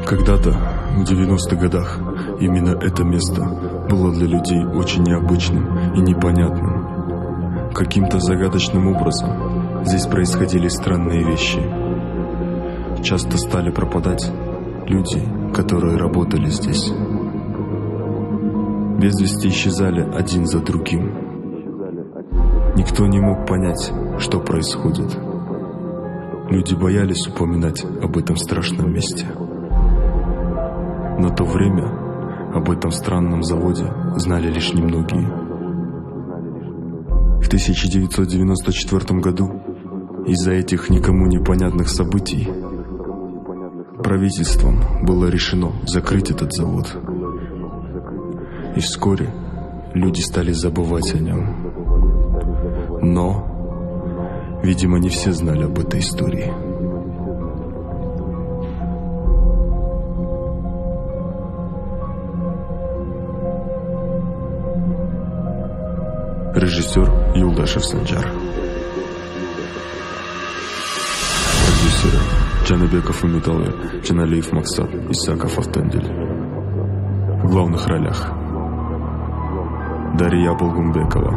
Когда-то, в 90-х годах, именно это место было для людей очень необычным и непонятным. Каким-то загадочным образом здесь происходили странные вещи. Часто стали пропадать люди, которые работали здесь. Без вести исчезали один за другим. Никто не мог понять, что происходит. Люди боялись упоминать об этом страшном месте. На то время об этом странном заводе знали лишь немногие. В 1994 году из-за этих никому непонятных событий правительством было решено закрыть этот завод. И вскоре люди стали забывать о нем. Но, видимо, не все знали об этой истории. Режиссер Юлдашев Санжар. Продюсеры Джаныбеков Умиталы, Джаналиев Максат, Исаков Автендель. В главных ролях Дарья Болгумбекова,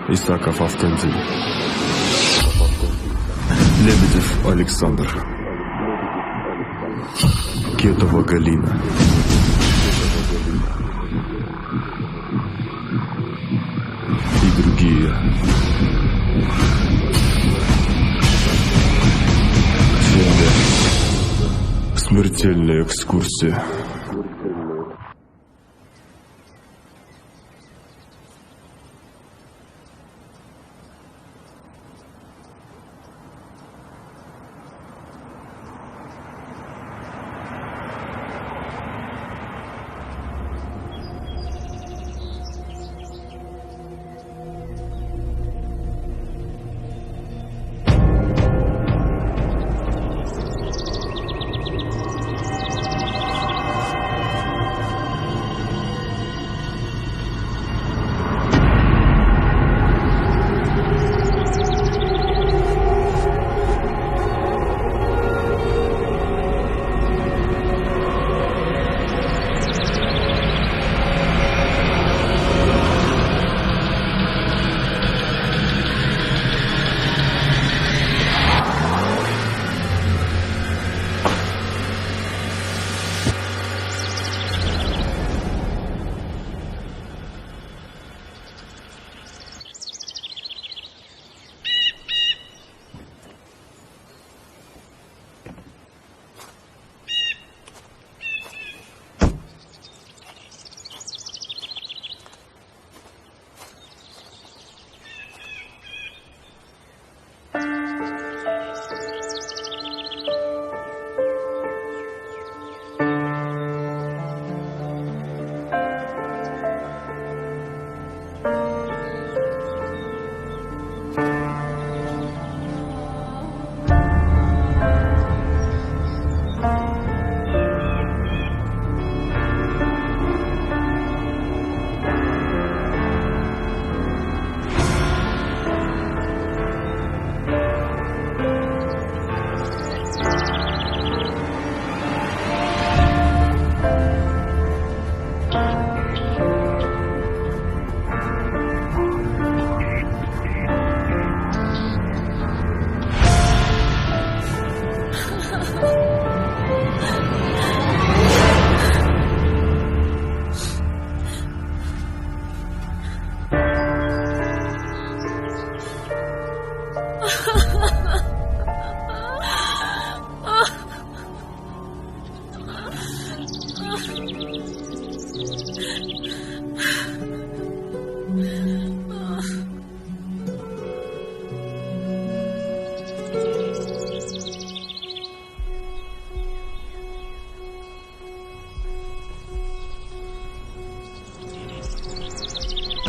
Исаков Автендель, Лебедев Александр, Кетова Галина, и другие. Смертельная экскурсия.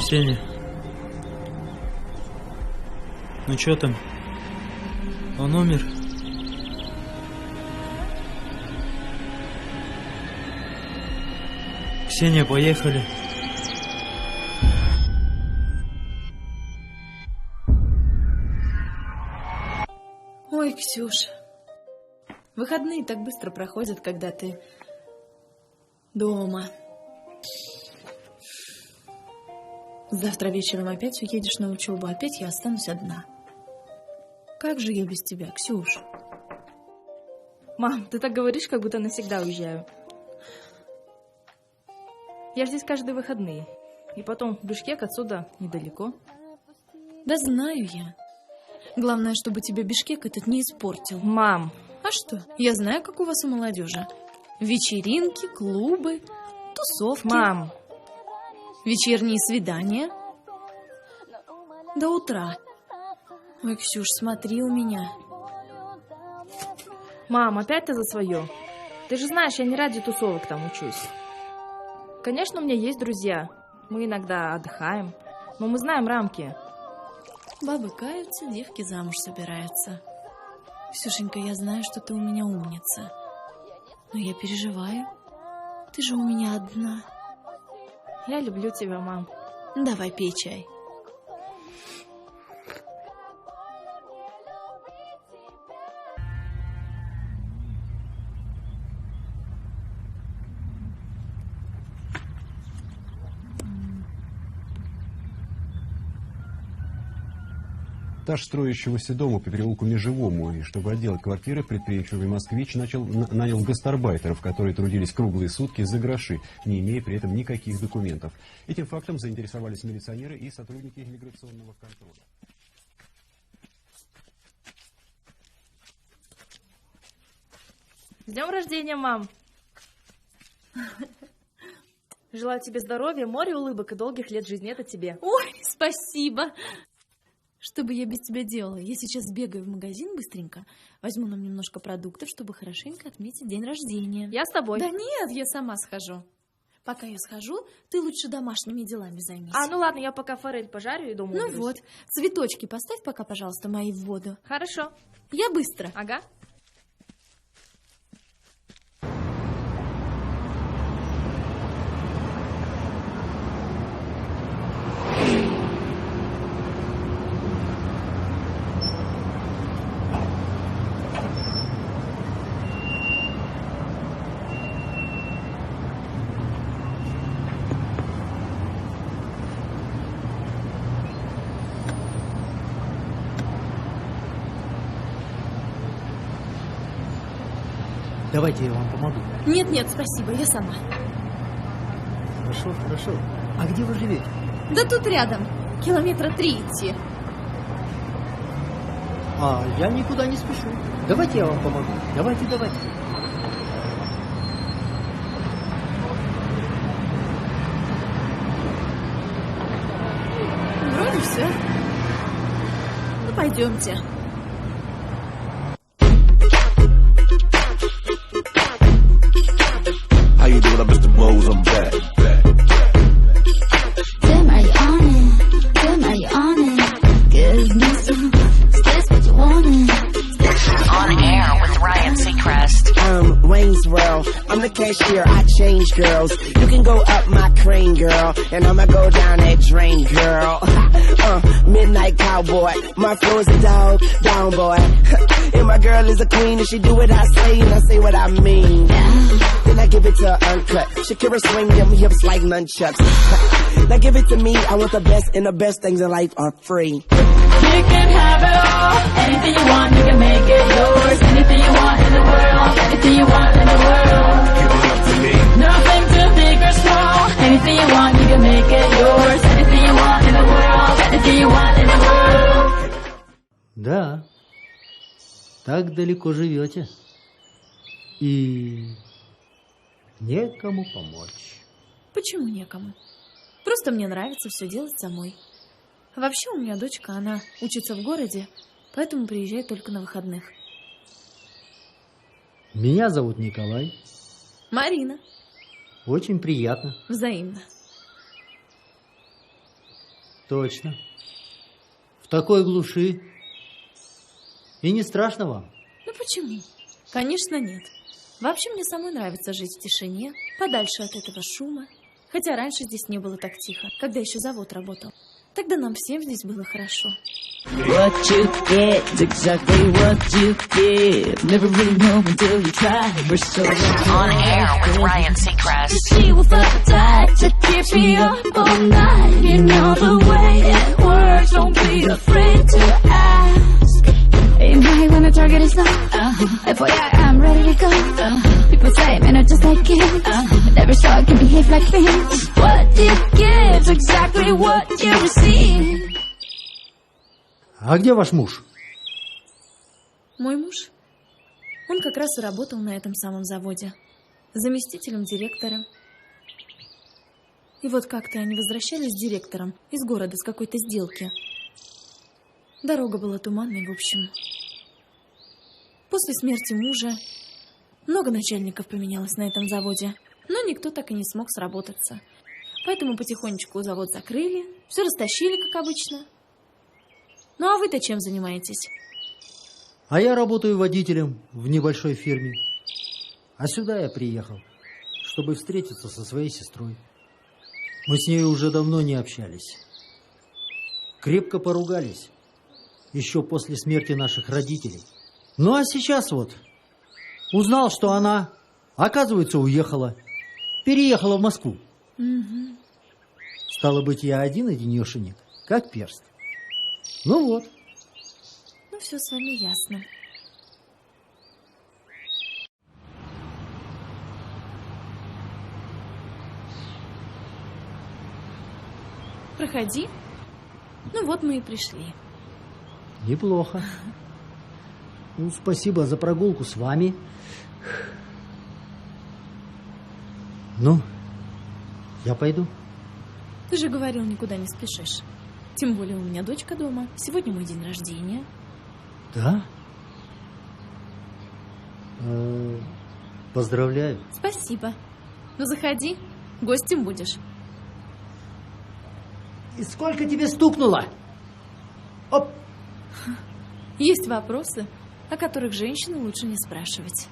Сеня, ну чё там? Он умер? Ксения, поехали. Ой, Ксюша, Выходные так быстро проходят, когда ты дома. Завтра вечером опять уедешь на учебу, опять я останусь одна. Как же я без тебя, Ксюш? Мам, ты так говоришь, как будто навсегда уезжаю. Я здесь каждые выходные. И потом, Бишкек отсюда недалеко. Да знаю я. Главное, чтобы тебе Бишкек этот не испортил. Мам! А что? Я знаю, как у вас у молодежи. Вечеринки, клубы, тусовки. Мам! Вечерние свидания. До утра. Ой, Ксюш, смотри у меня. Мам, опять ты за свое. Ты же знаешь, я не ради тусовок там учусь. Конечно, у меня есть друзья. Мы иногда отдыхаем. Но мы знаем рамки. Бабы каются, девки замуж собираются. Ксюшенька, я знаю, что ты у меня умница. Но я переживаю. Ты же у меня одна. Я люблю тебя, мам. Давай, пей чай. Этаж строящегося дома по переулку Межевому. И чтобы отделать квартиры, предприимчивый москвич нанял гастарбайтеров, которые трудились круглые сутки за гроши, не имея при этом никаких документов. Этим фактом заинтересовались милиционеры и сотрудники миграционного контроля. С днем рождения, мам! Желаю тебе здоровья, море улыбок и долгих лет жизни. Это тебе. Ой, спасибо! Что бы я без тебя делала? Я сейчас бегаю в магазин быстренько, возьму нам немножко продуктов, чтобы хорошенько отметить день рождения. Я с тобой. Да нет, я сама схожу. Пока я схожу, ты лучше домашними делами займись. Ну ладно, я пока форель пожарю и дома Ну уберусь. вот, цветочки поставь пока, пожалуйста, мои в воду. Хорошо. Я быстро. Ага. Давайте я вам помогу. Нет, нет, спасибо, я сама. Хорошо, хорошо. А где вы живете? Да тут рядом, километра 3 идти. А я никуда не спешу. Давайте я вам помогу. Давайте, давайте. Вроде все. Ну, пойдемте. How you doing? I'm Mr. Rose, I'm back. Damn, are you on it? Damn, are you on it? Give me some. That's what you wanted. On air with Ryan Seacrest. Wayne's World. I'm the cashier. I change girls. You can go up my crane, girl, and I'ma go down that drain, girl. Midnight cowboy. My flow is a dog, down boy. And my girl is a queen, and she do what I say, and I say what I mean. Then I give it to her uncut. Shakira swing them hips like nunchucks. Now give it to me. I want the best, and the best things in life are free. You can have it all. Anything you want, you can make it yours. Anything you want in the world. Anything you want in the world. Give it up to me. Nothing too big or small. Anything you want, you can make it yours. Anything you want in the world. Anything you want in the world. Да. Так далеко живете. И некому помочь. Почему некому? Просто мне нравится все делать самой. Вообще у меня дочка, она учится в городе, поэтому приезжает только на выходных. Меня зовут Николай. Марина. Очень приятно. Взаимно. Точно. В такой глуши. И не страшно вам? Ну почему? Конечно, нет. Вообще мне самой нравится жить в тишине, подальше от этого шума. Хотя раньше здесь не было так тихо, когда еще завод работал. Тогда нам всем здесь было хорошо. What you get is exactly what you give. Never really know until you try. We're so On air with Ryan Seacrest. She will fight tight to keep me up all night. You know the way it works. Don't be afraid to ask. Aim high when the target is low. FYI, I'm ready to go. People say, man, I'm just like kids. But every star can behave like this. What you give is exactly what you receive. А где ваш муж? Мой муж? Он как раз и работал на этом самом заводе. Заместителем директора. И вот как-то они возвращались с директором из города с какой-то сделки. Дорога была туманной, в общем. После смерти мужа много начальников поменялось на этом заводе, но никто так и не смог сработаться. Поэтому потихонечку завод закрыли, все растащили, как обычно. Ну а вы-то чем занимаетесь? А я работаю водителем в небольшой фирме. А сюда я приехал, чтобы встретиться со своей сестрой. Мы с ней уже давно не общались. Крепко поругались. Еще после смерти наших родителей. Ну а сейчас вот узнал, что она, оказывается, уехала. Переехала в Москву. Угу. Стало быть, я один-одинешенек, как перст. Ну вот. Ну все с вами ясно. Проходи. Ну вот мы и пришли. Неплохо. Ну, спасибо за прогулку с вами. Ну, я пойду. Ты же говорил, никуда не спешишь. Тем более у меня дочка дома. Сегодня мой день рождения. Да? Поздравляю. Спасибо. Ну заходи, гостем будешь. И сколько тебе стукнуло? Оп! Есть вопросы, о которых женщины лучше не спрашивать.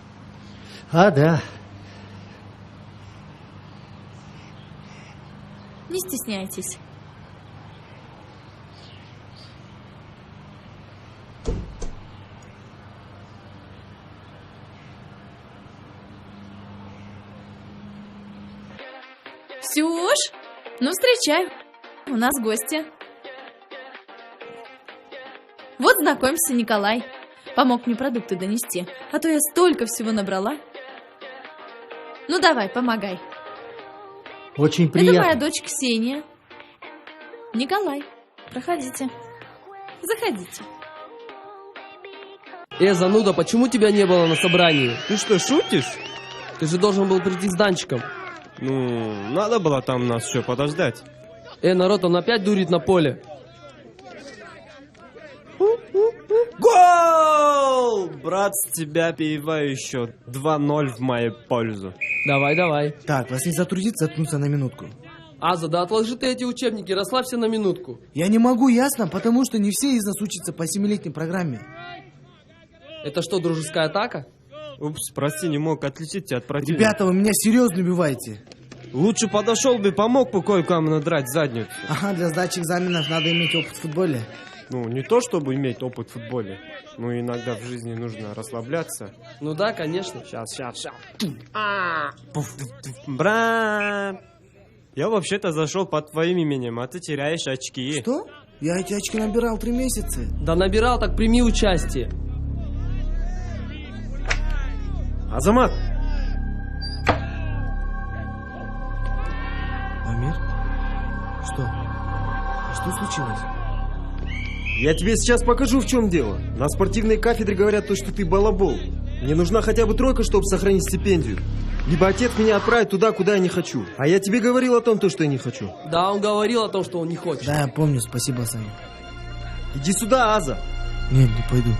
А, да. Не стесняйтесь. Ксюш, ну встречай. У нас гости. Вот знакомься, Николай. Помог мне продукты донести, а то я столько всего набрала. Ну давай, помогай. Очень приятно. Это моя дочь Ксения. Николай, проходите. Заходите. Зануда, почему тебя не было на собрании? Ты что, шутишь? Ты же должен был прийти с Данчиком. Ну, надо было там нас еще подождать. Народ, он опять дурит на поле. Гол! Брат, с тебя пиваю еще 2-0 в мою пользу. Давай, давай. Так, вас не затруднится заткнуться на минутку. Аза, да отложи ты эти учебники, расслабься на минутку. Я не могу, ясно? Потому что не все из нас учатся по 7-летней программе. Это что, дружеская атака? Упс, прости, не мог отличить тебя от противника. Ребята, вы меня серьезно убиваете. Лучше подошел бы, помог бы кое-кому надрать задницу. Ага, для сдачи экзаменов надо иметь опыт в футболе. Ну, не то, чтобы иметь опыт в футболе, но иногда в жизни нужно расслабляться. Ну да, конечно. Сейчас. Брат, я вообще-то зашел под твоим именем, а ты теряешь очки. Что? Я эти очки набирал 3 месяца. Да набирал, так прими участие. Азамат! Амир? Что? Что случилось? Я тебе сейчас покажу, в чем дело. На спортивной кафедре говорят то, что ты балабол. Мне нужна хотя бы 3, чтобы сохранить стипендию. Либо отец меня отправит туда, куда я не хочу. А я тебе говорил о том, что я не хочу. Да, он говорил о том, что он не хочет. Да, я помню, спасибо, Саня. Иди сюда, Аза. Нет, не пойду.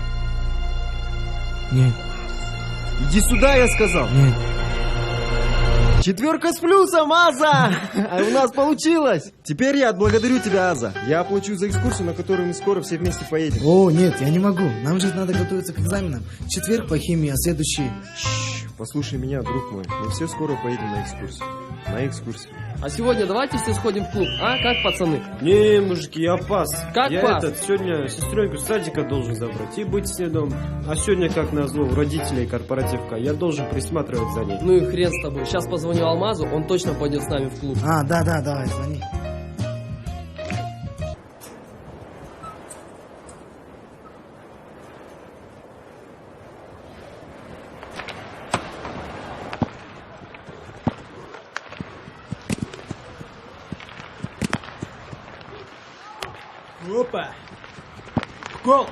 Нет. Иди сюда, я сказал. Нет. 4 с плюсом, Аза! А у нас получилось! Теперь я отблагодарю тебя, Аза. Я оплачу за экскурсию, на которую мы скоро все вместе поедем. О, нет, я не могу. Нам же надо готовиться к экзаменам. В четверг по химии, а следующий... Послушай меня, друг мой. Мы все скоро поедем на экскурсию. на экскурсию. А сегодня давайте все сходим в клуб, а? Как, пацаны? Не, мужики, я пас. Как я пас? Сегодня сестренку с садика должен забрать и быть с ней дома. А сегодня, как назло, у родителей корпоративка. Я должен присматривать за ней. Ну и хрен с тобой. Сейчас позвоню Алмазу, он точно пойдет с нами в клуб. А, да, давай, звони. Опа! Гол!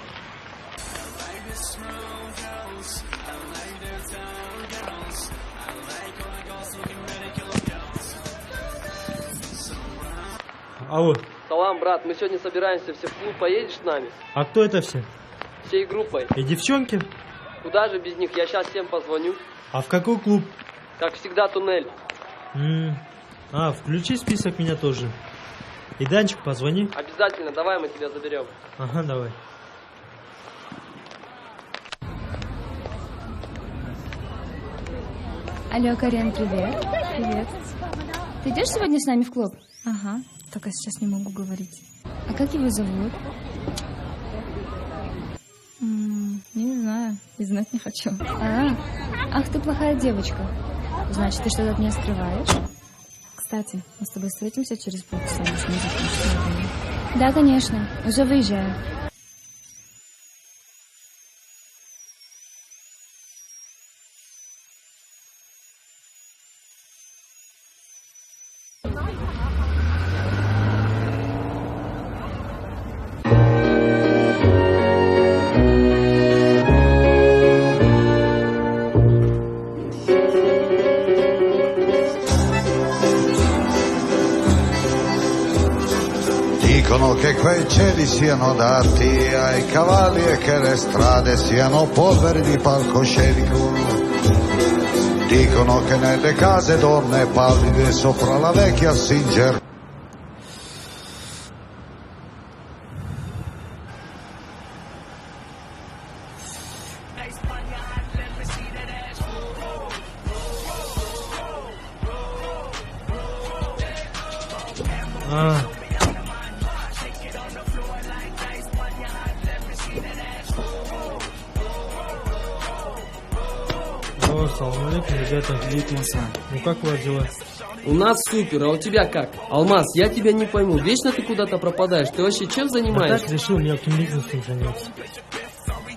Алло. Салам, брат, мы сегодня собираемся все в клуб, поедешь с нами? А кто это все? Всей группой. И девчонки? Куда же без них? Я сейчас всем позвоню. А в какой клуб? Как всегда, туннель. Включи список меня тоже. И Данчик, позвони. Обязательно, давай мы тебя заберем. Ага, давай. Алло, Карен, привет. Привет. Ты идешь сегодня с нами в клуб? Ага, только сейчас не могу говорить. А как его зовут? Не знаю, и знать не хочу. Ах, ты плохая девочка. Значит, ты что-то от меня скрываешь? Кстати, мы с тобой встретимся через полчаса, если не закончим. Да, конечно. Уже выезжаю. Dicono che quei cieli siano dati ai cavalli e che le strade siano polvere di palcoscenico. Dicono che nelle case donne pallide sopra la vecchia Singer. Салам алейкум, ребята. Ну как у вас дела? У нас супер, а у тебя как? Алмаз, я тебя не пойму, вечно ты куда-то пропадаешь, ты вообще чем занимаешься? Я так решил мелким бизнесом заняться.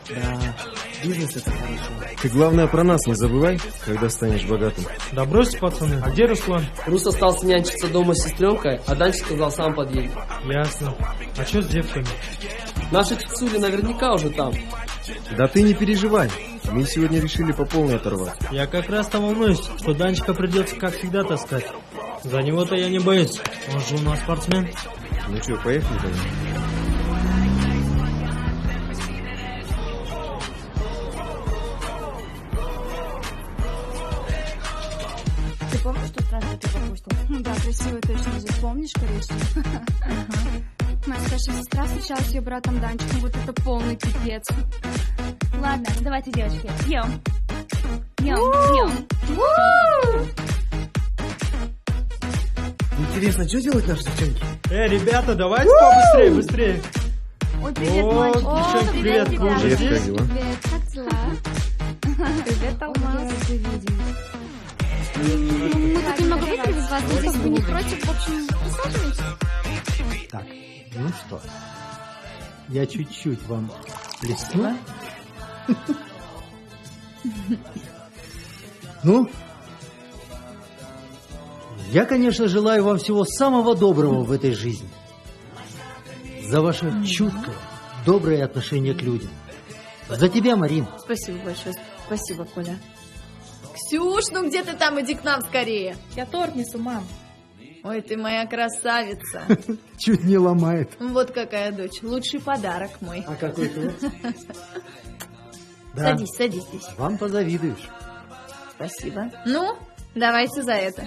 Да, бизнес это хорошо. Ты главное про нас не забывай, когда станешь богатым. Да бросьте, пацаны, а где Руслан? Рус остался нянчиться дома с сестренкой, а Данчик сказал, сам подъедет. Ясно. А что с девками? Наши тетсули наверняка уже там. Да ты не переживай, мы сегодня решили по полной оторвать. Я как раз-то волнуюсь, что Данчика придется как всегда таскать. За него-то я не боюсь, он же у нас спортсмен. Ну что, поехали тогда? Ты помнишь, что странно ты пропустил? Да, красиво точно же. Помнишь, конечно? Моя старшая сестра встречалась с ее братом Данчиком. Вот это полный пипец. Ладно, давайте, девочки, пьем. Пьем. Интересно, что делать наши девчонки? Ребята, давайте побыстрее, быстрее. Ой, привет, мальчик. Девчонки, привет. Вы уже здесь? Привет, как дела? Привет, Алмаз. Мы тут немного выпили без вас, но если вы не против, в общем, присаживайтесь. Так, ну что, я чуть-чуть вам плесну. Ну, я, конечно, желаю вам всего самого доброго в этой жизни. За ваше чуткое, доброе отношение к людям. За тебя, Марин. Спасибо большое. Спасибо, Коля. Ксюш, ну где ты там? Иди к нам скорее. Я торт несу, мам. Ой, ты моя красавица. Чуть не ломает. Вот какая дочь. Лучший подарок мой. А какой ты? Садись, садись здесь. Вам позавидуешь. Спасибо. Ну, давайте за это.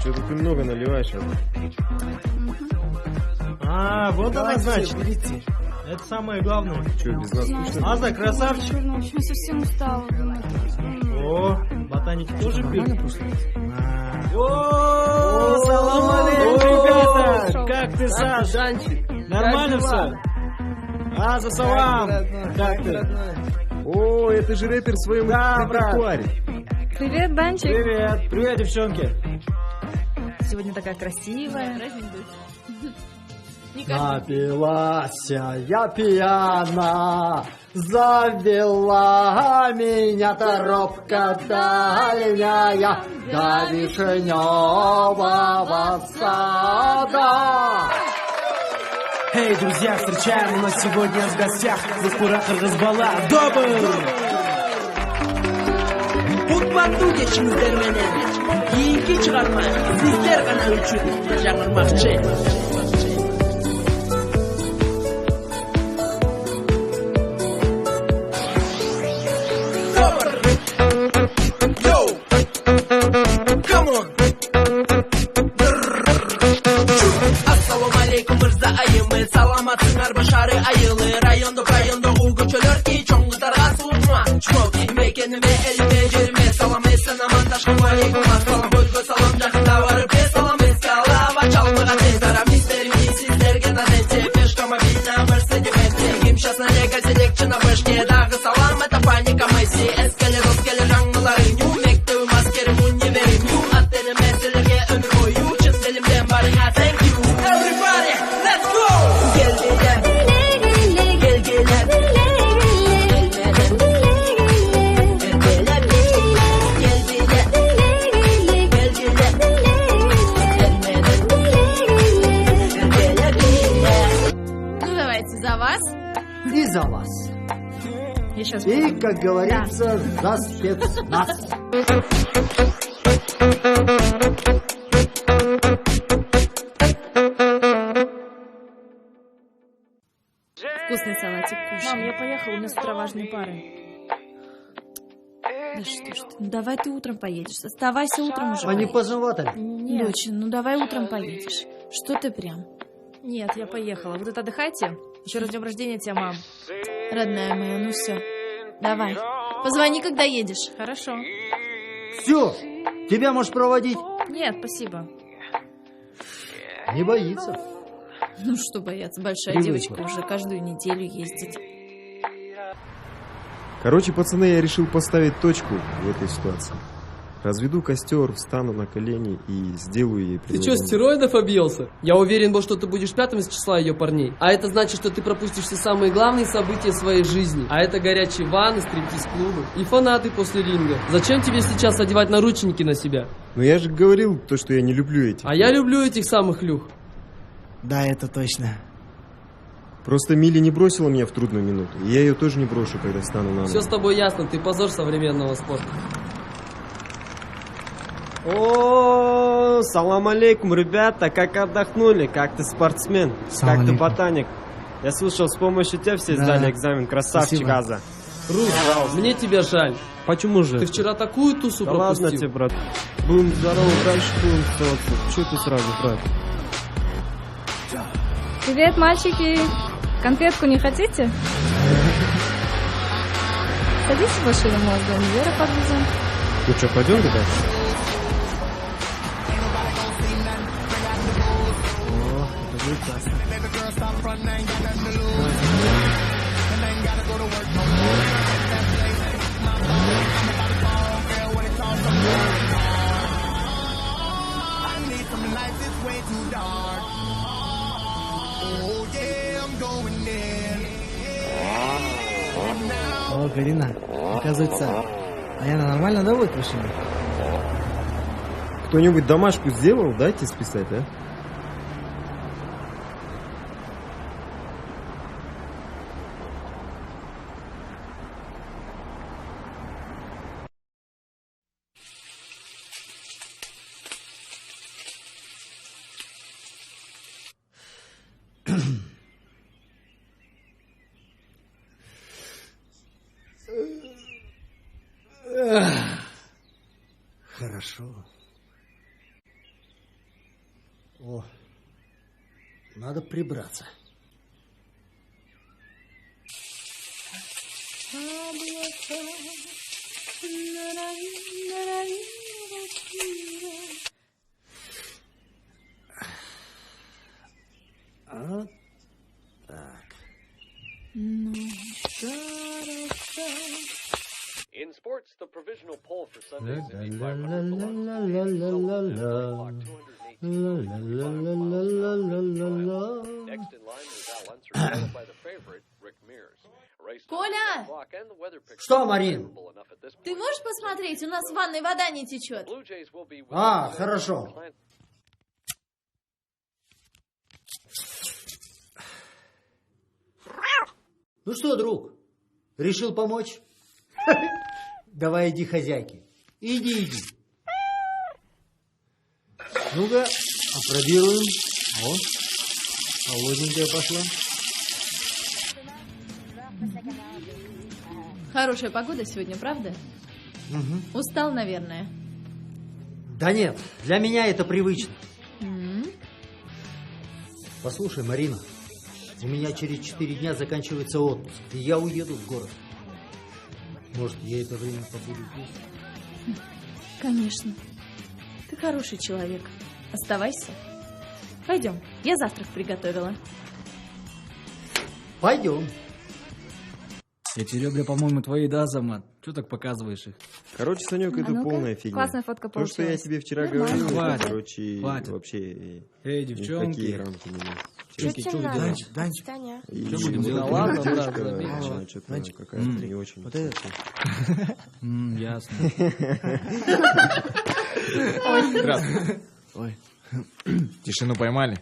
Что-то ты много наливаешь. Вот она, значит. Это самое главное. Че, без нас скучно? Аза, красавчик. Ну, в общем, совсем устала. О, ботаники тоже пьют? О, салам алейкум, ребята! Как ты, Саш? Нормально все? Аза, салам! Как ты? О, это же рэпер в своем репертуаре. Привет, Данчик. Привет. Привет, девчонки. Сегодня такая красивая. Напилась я пьяна, завела меня тропка дальняя до вишневого сада. Эй, друзья, встречаем, у нас сегодня в гостях куратор разбала. Добр! Kutmandu geçimizler menen Kiyinki çıkarma Sizler kanal üçün Жаңырмакчы Yo Come on Assalamu alaikum mırza ayımı Саламатсыңар башары айылы Райондо у көчөлөр ки Чоңгутарга суутма Чмок мекениме элиме жериме Салам эсен амандашкым алейкум ассалам Бөлгө салам жакында барып салам эске алаба чалмыга тез арам истерими сиздерге наденте Пешкама бина мерседименте Кимшасна лека селекчи на вышке Дагы салам это паника майси Эскеле доскеле жаңгылары Ню мектебим аскерим универим Ню аттене меселерге өмүр бою Чын делимден барыңа thank you Everybody let's go За вас? И за вас. Я сейчас И, как говорится, за спецназ. Вкусный салатик кушай. Мам, я поехала, у меня с утра важные пары. Да что ж ты, ну давай ты утром поедешь. Оставайся утром уже. А не поздновато? Нет. Доча, ну давай утром поедешь. Что ты прям? Нет, я поехала. Вы тут отдыхайте. Еще раз днем рождения тебя, мам. Родная моя, ну все. Давай. Позвони, когда едешь. Хорошо. Все, тебя можешь проводить. Нет, спасибо. Не боится. Ну что бояться, большая Привыкла. девочка уже каждую неделю ездит. Короче, пацаны, я решил поставить точку в этой ситуации. Разведу костер, встану на колени и сделаю ей Ты предложение. что, стероидов объелся? Я уверен был, что ты будешь пятым из числа ее парней. А это значит, что ты пропустишь все самые главные события своей жизни. А это горячие ванны, стриптиз-клубы и фанаты после ринга. Зачем тебе сейчас одевать наручники на себя? Но я же говорил то, что я не люблю этих. А я люблю этих самых люх. Да, это точно. Просто Милли не бросила меня в трудную минуту. И я ее тоже не брошу, когда стану на ноги. Все с тобой ясно, ты позор современного спорта. О, салам алейкум, ребята, как отдохнули, как ты спортсмен, Салам как ты алейкум. ботаник. Я слышал, с помощью тебя все Да. сдали экзамен, красавчик, Спасибо. Аза. Рус, мне тебя жаль. Почему же? Ты вчера такую тусу Да пропустил. ладно тебе, брат. Будем здоровы, дальше будем целоваться. Чего ты сразу, брат? Привет, мальчики. Конфетку не хотите? Садитесь в машину, может, Вера подвезем. Ну что, пойдем, ребят? О, это будет классно. О, Карина, оказывается, Аяна нормально, да, будет машина? Кто-нибудь домашку сделал? Дайте списать, а? Хорошо. О, надо прибраться. Вот так. In sports, the provisional poll for Sunday's Indy 500 Next in line is Al Unser, followed by the favorite, Rick Mears. Коля! Что, Марин? Ты можешь посмотреть? У нас в ванной вода не течет. А, хорошо. Ну что, друг, решил помочь? Давай иди хозяйке. Иди. Ну-ка, опробируем. О, холодненькая пошла. Хорошая погода сегодня, правда? Угу. Устал, наверное. Да нет, для меня это привычно. Послушай, Марина, у меня через 4 дня заканчивается отпуск, и я уеду в город. Может, я это время побуду здесь? Конечно. Ты хороший человек. Оставайся. Пойдем, я завтрак приготовила. Пойдем. Эти ребра, по-моему, твои, да, Азамат? Что так показываешь их? Короче, Санек, это полная фигня. Классная фотка получилась. То, что я тебе вчера говорил, Хватит. короче, Хватит. вообще... Эй, девчонки. Никакие рамки не нужны. Что вы делаете? Данчик. Что будем делать? Ладно, брат, что-то какая-то не очень. Вот это. Ясно. Здравствуй. Ой. Тишину поймали?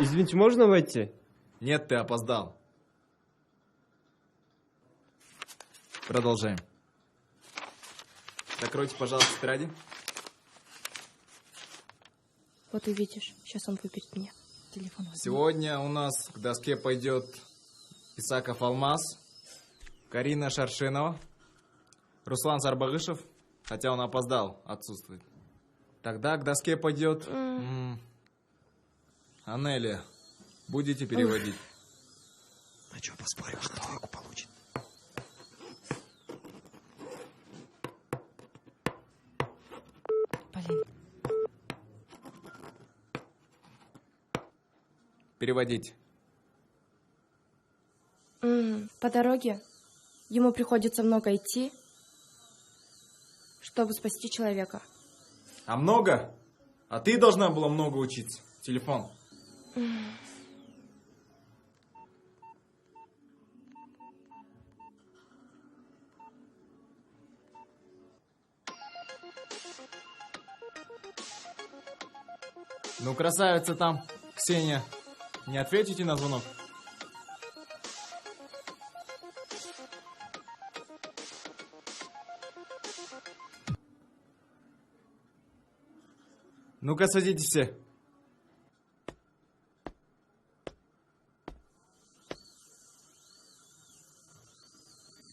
Извините, можно войти? Нет, ты опоздал. Продолжаем. Закройте, пожалуйста, тетради. Вот увидишь, сейчас он выберет мне телефон. Сегодня у нас к доске пойдет Исаков Алмаз, Карина Шаршинова, Руслан Сарбагышев, хотя он опоздал, отсутствует. Тогда к доске пойдет Анелия. Будете переводить? А что, поспорим, что двойку получит? Блин. Переводить. По дороге ему приходится много идти, чтобы спасти человека. А много? А ты должна была много учиться. Телефон. Ну, красавица там, Ксения. Не ответите на звонок? Ну-ка, садитесь все.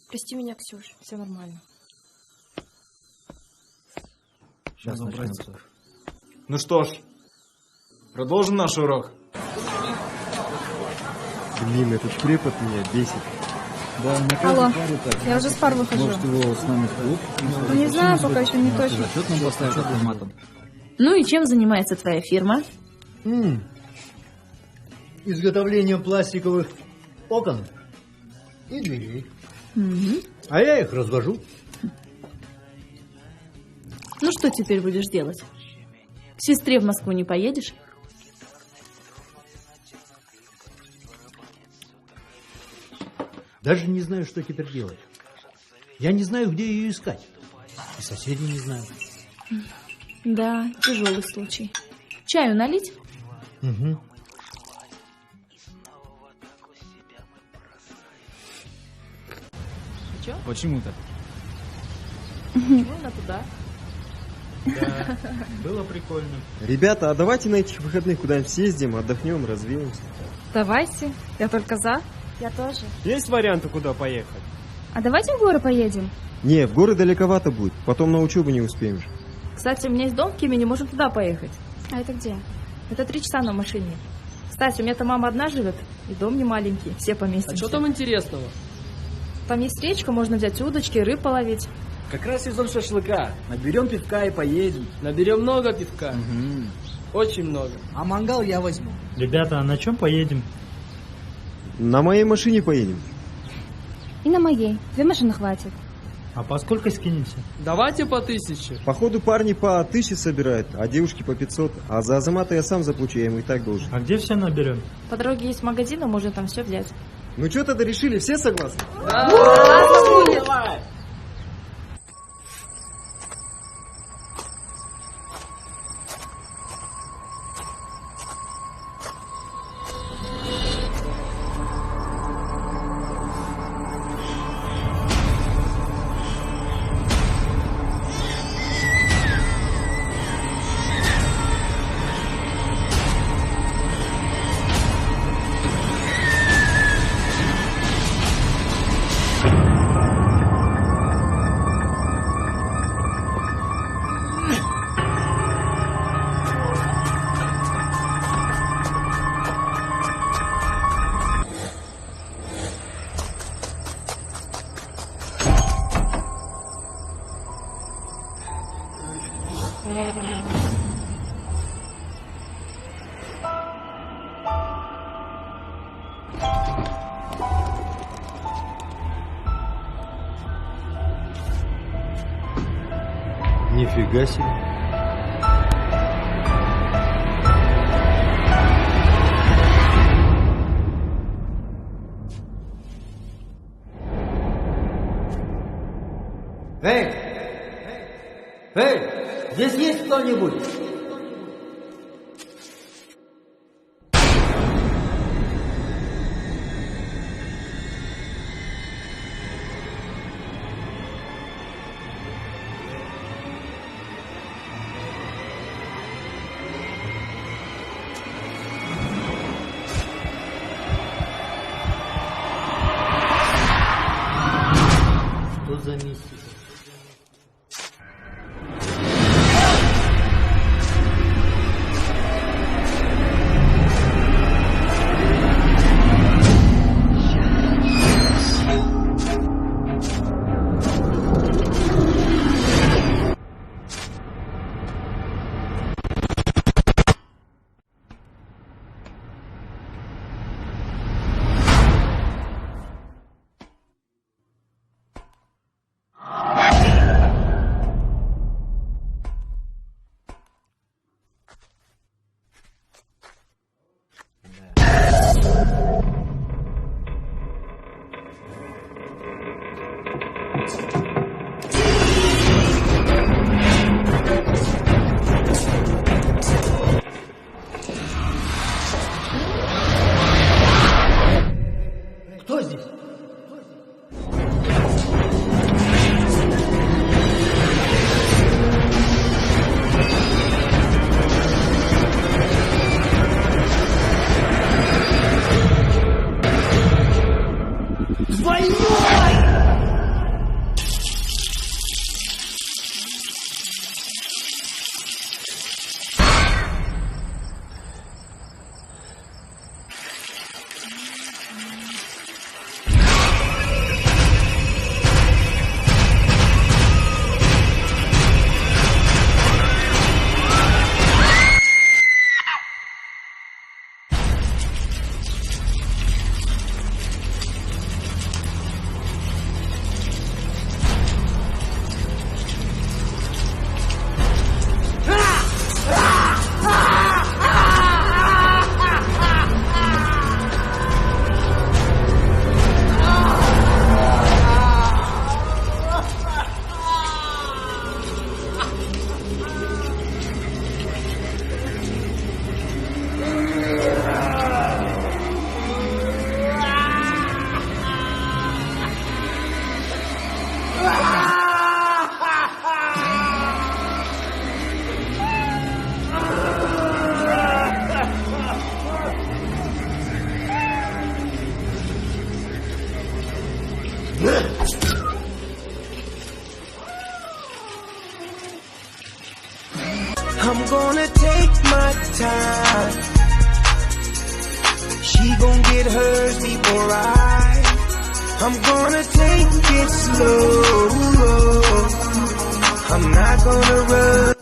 Прости меня, Ксюш, все нормально. Сейчас начнется. Ну что ж, продолжим наш урок. Блин, этот препод меня бесит. Да, мне Алло, кажется, я уже с пар выхожу. Может, его с нами в клуб? Ну, не знаю, пока еще не точно. Зачет нам поставят автоматом. Ну и чем занимается твоя фирма? Изготовлением пластиковых окон и дверей. А я их развожу. Ну что теперь будешь делать? К сестре в Москву не поедешь? Даже не знаю, что теперь делать. Я не знаю, где ее искать. И соседи не знают. Да, тяжелый случай. Чаю налить? Угу. Че? Почему так? Почему на туда? Да, было прикольно. Ребята, а давайте на этих выходных куда-нибудь съездим, отдохнем, развеемся. Давайте, я только за. Я тоже. Есть варианты, куда поехать? А давайте в горы поедем. Не, в горы далековато будет, потом на учебу не успеем же. Кстати, у меня есть дом в Кемене, можем туда поехать. А это где? Это 3 часа на машине. Кстати, у меня там мама одна живет, и дом не маленький, все поместимся. А что там интересного? Там есть речка, можно взять удочки, рыб половить. Как раз сезон шашлыка. Наберем пивка и поедем. Наберем много пивка. Очень много. А мангал я возьму. Ребята, а на чем поедем? На моей машине поедем. И на моей. 2 машины хватит. А по сколько скинемся? Давайте по 1000. Походу парни по 1000 собирают, а девушки по 500. А за Азамата я сам заплачу, я ему и так должен. А где все наберем? По дороге есть магазин, и можно там все взять. Ну что тогда решили, все согласны? Давай! Нифига себе. Эй! Эй! Здесь есть кто-нибудь? Что за мистика? Кто здесь? I'm gonna take my time. She gon' get hers before I'm gonna take it slow. I'm not gonna run.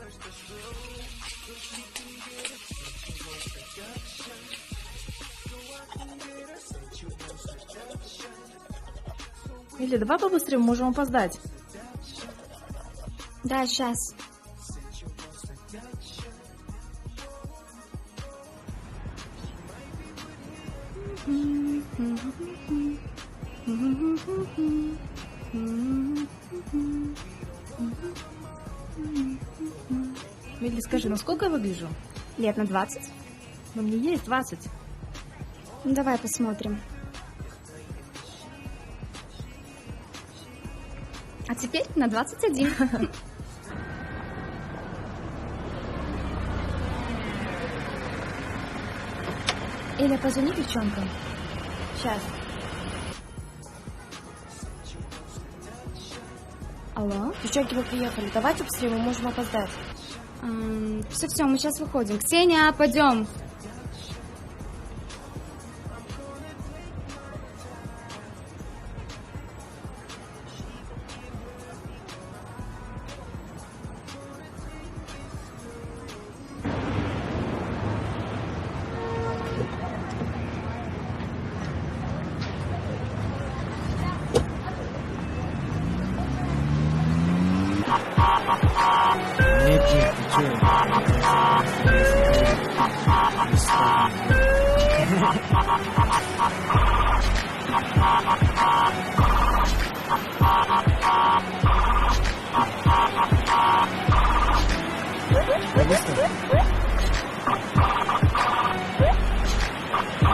Или давай побыстрее, мы можем опоздать. Да, сейчас. Милли, скажи, ну сколько я выгляжу? Лет на 20. Но мне есть 20. Ну, давай посмотрим. А теперь на 21. Или позвони девчонкам. Сейчас. Алло? Девчонки, мы приехали. Давайте быстрее, мы можем опоздать. Все, мы сейчас выходим. Ксения, пойдем.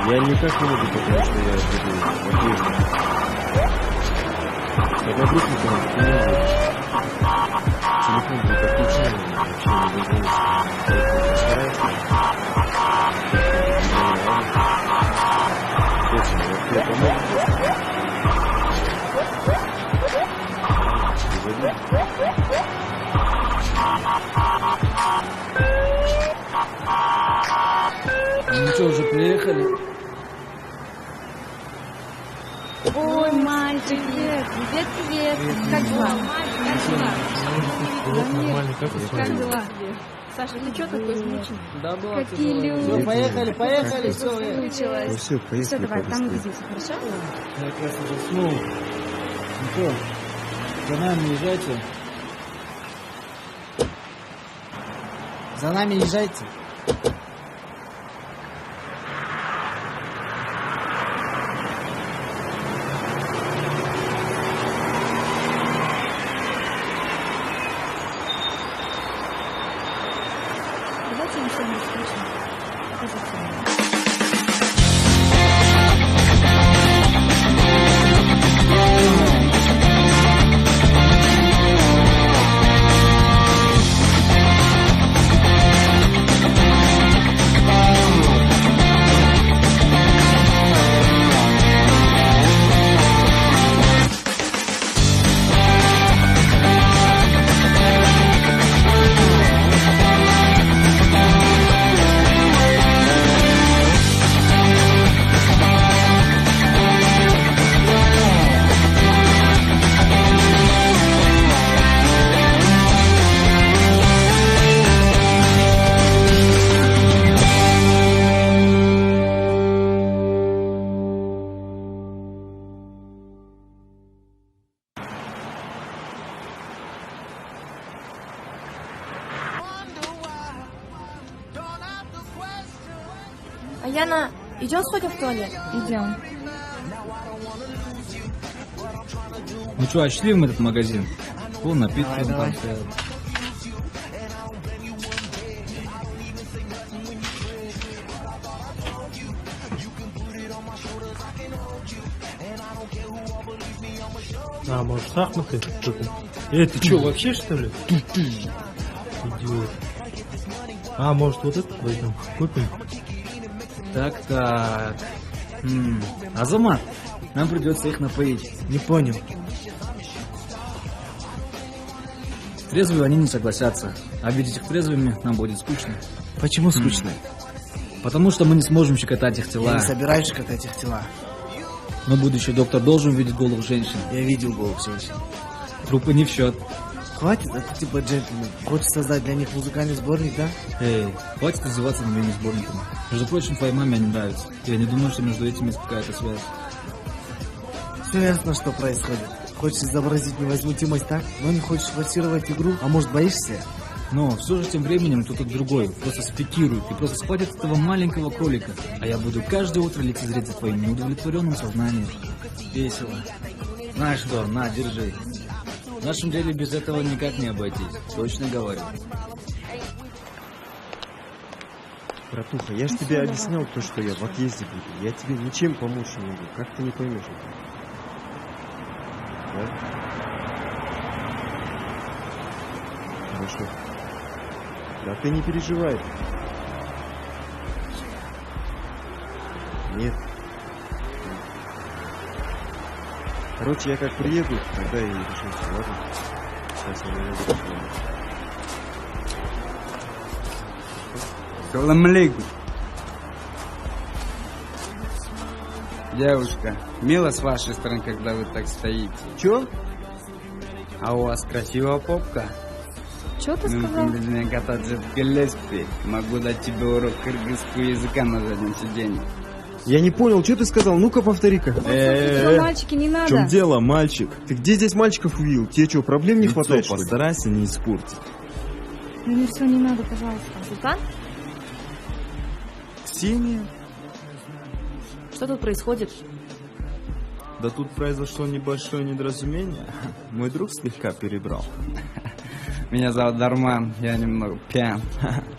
Я никак не могу понять, что я буду во-первых. Это обычно не может. Телефон будет отключен, ничего не будет. Ну что, уже приехали? Ой, мальчик, привет, привет. Как дела? Нормально, Как дела? Саша, ты что такой измучен? Да, была. Какие люди. Все, поехали, все. Ну все, поехали. Все, давай, там увидимся, хорошо? Я как раз уже уснул. Ну что, за нами езжайте. За нами езжайте. Давайте мы что-нибудь включим. А Яна, идем сходим в туалет? Идем. Ну что, осчастливим этот магазин? Вон напитки там стоят. А, может, шахматы? Ты что, вообще, что ли? Идиот. А, может, вот это возьмем? Купим? Так. Азамат, нам придется их напоить. Не понял. Трезвые они не согласятся. А видеть их трезвыми нам будет скучно. Почему скучно? Потому что мы не сможем щекотать их Я тела. не собираюсь щекотать их тела. Но будущий доктор должен видеть голых женщин. Я видел голых женщин. Трупы не в счет. Хватит, это типа джентльмен. Хочешь создать для них музыкальный сборник, да? Эй, хватит издеваться над моими сборниками. Между прочим, твоей маме они нравятся. Я не думаю, что между этими есть какая-то связь. Все ясно, что происходит. Хочешь изобразить невозмутимость, так? Но не хочешь форсировать игру, а может боишься? Но все же тем временем кто-то другой просто спикирует и просто схватит этого маленького кролика. А я буду каждое утро лицезреть за твоим неудовлетворенным сознанием. Весело. Знаешь что, на, держи. В нашем деле без этого никак не обойтись. Точно говорю. Братуха, я же тебе объяснял то, что я в отъезде буду. Я тебе ничем помочь не могу. Как ты не поймешь это? Да? Хорошо. Да ты не переживай. Нет. Короче, я как приеду, тогда и решимся, ладно? Сейчас я не буду. Салам алейкум. Девушка, мило с вашей стороны, когда вы так стоите. Чё? А у вас красивая попка. Чё ты сказал? Нужно без меня кататься в коляске. Могу дать тебе урок кыргызского языка на заднем сиденье. Я не понял, что ты сказал? Ну-ка, повтори-ка. Мальчики, не надо. В чем дело, мальчик? Ты где здесь мальчиков увидел? Тебе что, проблем не хватает, что ли? Постарайся не испортить. Ну все, не надо, пожалуйста. Султан? Ксения? Что тут происходит? Да тут произошло небольшое недоразумение. Мой друг слегка перебрал. Меня зовут Дарман, я немного пьян.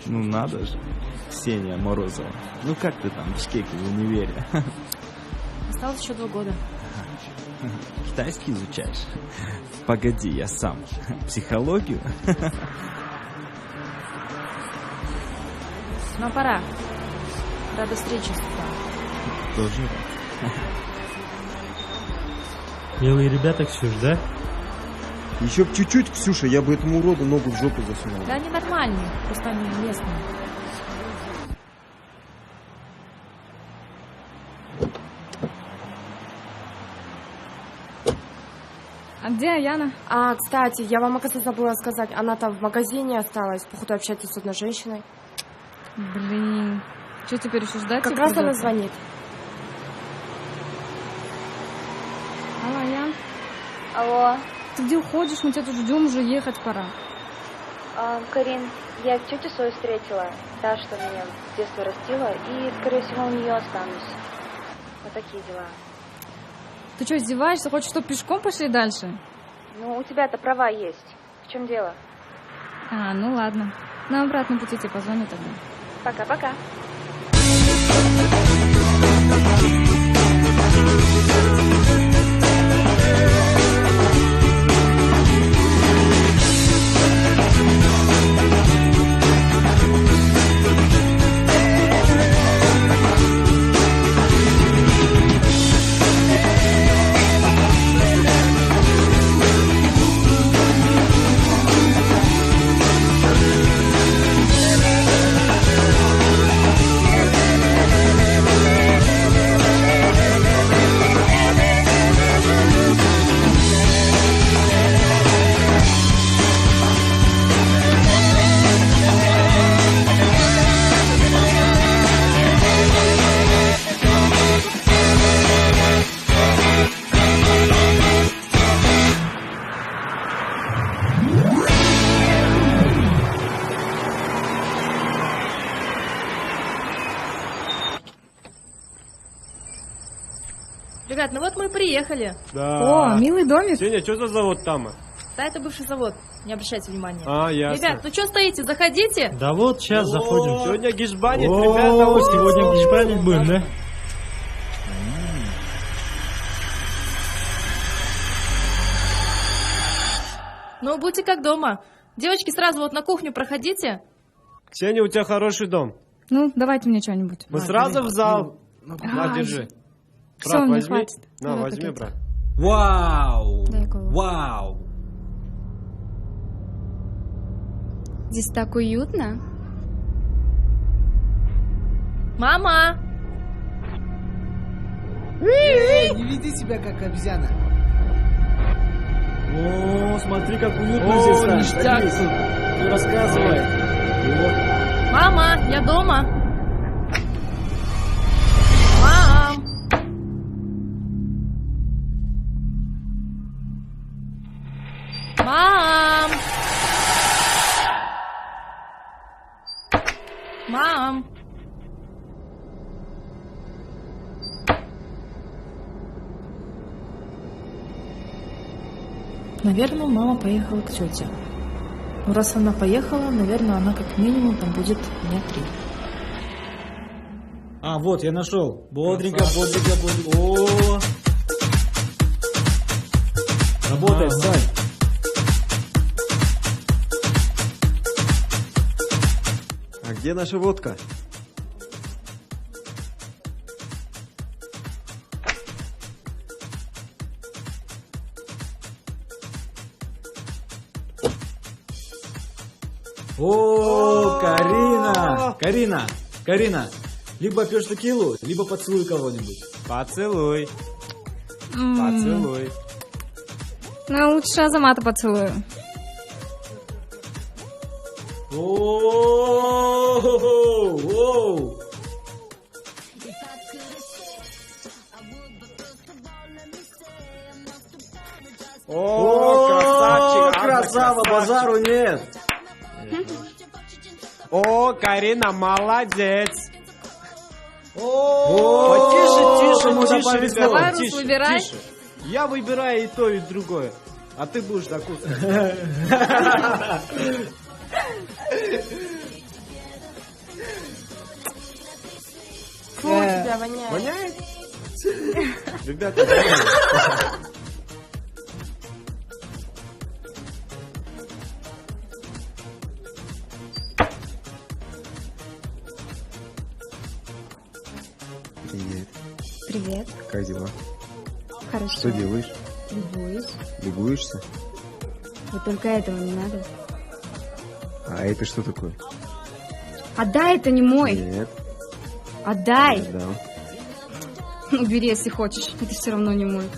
Ну надо же. Ксения Морозова. Ну как ты там в Бишкеке в универе? Осталось еще 2 года. Китайский изучаешь? Погоди, я сам. Психологию? Ну, пора. Рада встрече, Султан. Тоже рад. Милые ребята, Ксюш, да? Еще б чуть-чуть, Ксюша, я бы этому уроду ногу в жопу засунул. Да они нормальные, просто они местные. А где Аяна? А, кстати, я вам, оказывается, забыла сказать. Она там в магазине осталась. Походу, общается с одной женщиной. Блин. Что теперь еще ждать? Как раз она звонит. Алло, Аян. Алло. Ты где уходишь? Мы тебя тут ждем, уже ехать пора. Карин, я тетю свою встретила. Та, что меня в детстве растила. И, скорее всего, у нее останусь. Вот такие дела. Ты что, издеваешься? Хочешь, чтобы пешком пошли дальше? Ну, у тебя-то права есть. В чем дело? А, ну ладно. На обратном пути тебе позвоню тогда. Пока-пока. Ребят, ну вот мы и приехали. Да. О, милый домик. Сеня, что за завод там? Да, это бывший завод. Не обращайте внимания. А, ясно. Ребят, ну что стоите, заходите. Да вот, сейчас заходим. Сегодня гишбанит, О, ребята. сегодня гишбанить будем, да? Ну, будьте как дома. Девочки, сразу вот на кухню проходите. Ксения, у тебя хороший дом. Ну, давайте мне что-нибудь. Мы сразу в зал. На, держи. Все, Брат, мне возьми. хватит. На, Давай возьми, пакет. брат. Вау! Дай голову. Вау! Здесь так уютно. Мама! Эй, не веди себя как обезьяна. О, смотри, как уютно здесь. О, ништяк тут. Ты рассказывай. Мама, я дома. Мам! Мам! Мам! Наверное, мама поехала к тете. Ну, раз она поехала, наверное, она как минимум там будет дня 3. А, вот, я нашел. Бодренько. О! Работает, Сань. А где наша водка? О, Карина, либо пьешь текилу, либо поцелуй кого-нибудь. Поцелуй. Поцелуй. Ну, лучше Азамата поцелую. О-о-о-о-о-о! О, красавчик. Красава, базару нет. О, Карина, молодец. Тише, тише, повезло. Давай, Рус, выбирай. тише. Я выбираю и то, и другое. А ты будешь закусывать. Фу, тебя воняет. Воняет? Ребята, воняет. Привет. Привет. Как дела? Хорошо. Что делаешь? Любуюсь. Любуешься? Вот только этого не надо. А это что такое? Отдай, это не мой. Нет. Отдай. Да. Убери, если хочешь. Это все равно не мой.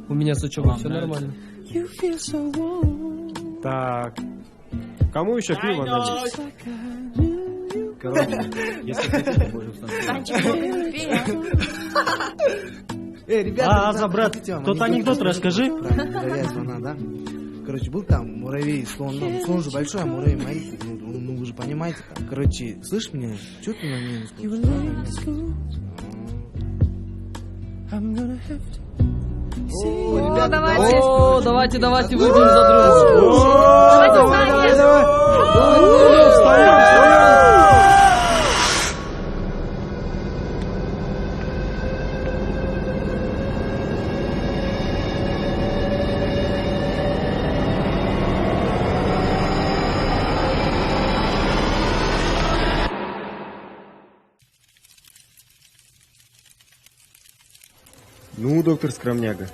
У меня с учебой все нормально. Так. Кому еще пиво налить? Короче, если хотите, можем Эй, ребята, брат, тот анекдот расскажи. Правильно, звона, да? Короче, был там муравей, слон. Ну, слон же большой, а муравей маленький. Ну, вы же понимаете. Короче, слышь меня? Чего ты на меня не слушаешь? О, давайте. О, давайте выпьем за дружбу. Ну, доктор Скромняга,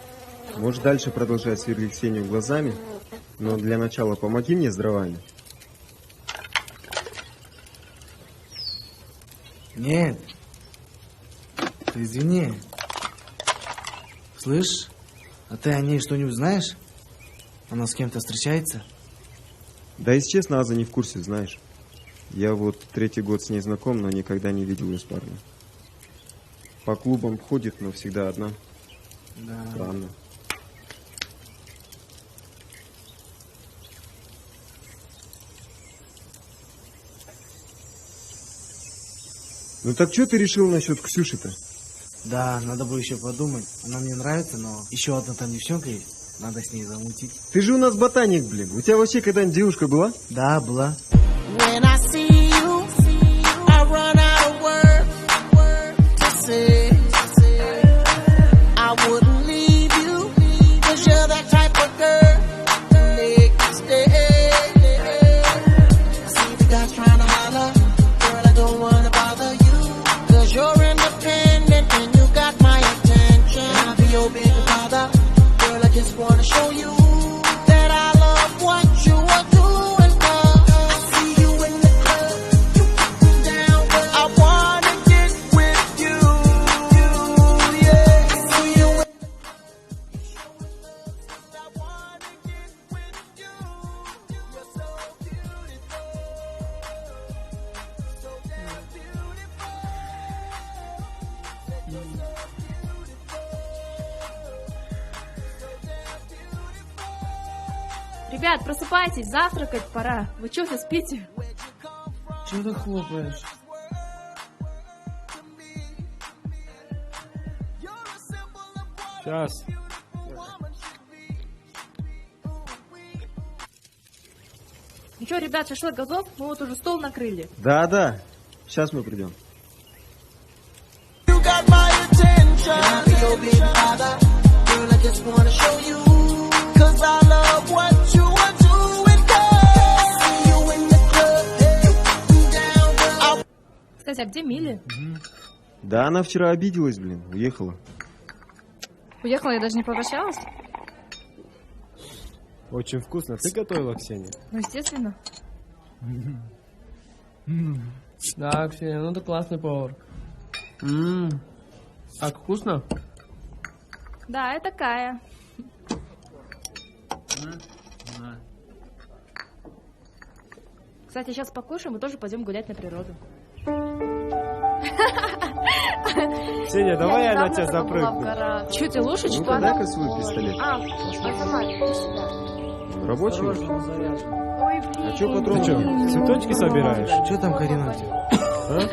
можешь дальше продолжать сверлить Ксению глазами, но для начала помоги мне с дровами. Нет. Ты извини. Слышь, а ты о ней что-нибудь знаешь? Она с кем-то встречается? Да, если честно, Аза не в курсе, знаешь. Я вот 3-й год с ней знаком, но никогда не видел ее с парнем. По клубам ходит, но всегда одна. Да. Странно. Ну так что ты решил насчет Ксюши-то? Да, надо бы еще подумать. Она мне нравится, но еще одна там девчонка есть. Надо с ней замутить. Ты же у нас ботаник, блин. У тебя вообще когда-нибудь девушка была? Да, была. When I see you, I run out of words to say. I wouldn't leave you, 'cause you're that type of girl to make me stay. See the guys trying to holler, girl, I don't wanna bother you. Ребят, просыпайтесь, завтракать пора. Вы что, все спите? Чего ты хлопаешь? Сейчас. Ну что, ребят, шашлык готов? Мы вот уже стол накрыли. Да, сейчас мы придем. Кстати, а где Милли? Да, она вчера обиделась, блин, уехала. Уехала, я даже не попрощалась? Очень вкусно. Ты готовила, Ксения? Ну, естественно. Да, Ксения, ну ты классный повар. Так вкусно? Да, это Кая. Кстати, сейчас покушаем и тоже пойдем гулять на природу. Ксения, давай я на тебя запрыгну. Че, тебе лучше, Ну, что ли? дай-ка свой пистолет. Азамат, иди сюда. Рабочий? Ой, блин. А что, патрон? Ты что, цветочки собираешь? Что там, Карина, у тебя?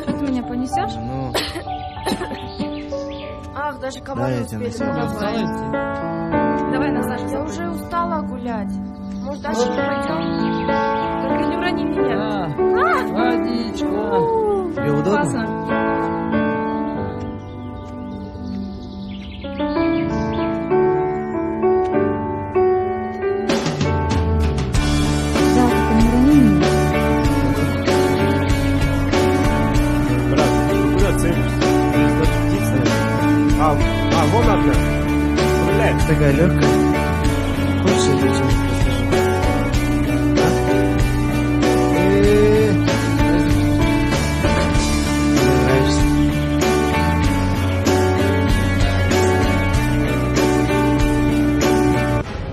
Ты меня понесешь? Ну, Ах, даже да, команду я тебя успели на подобрать. Давай, Наташа, Я уже устала гулять. Может, дальше не пойдем? только не урони меня. Водичка. тебе удобно? Классно. Брат, куда целишься? Вон одна. Стреляй. Такая легкая. Хочешь, я тебе что-нибудь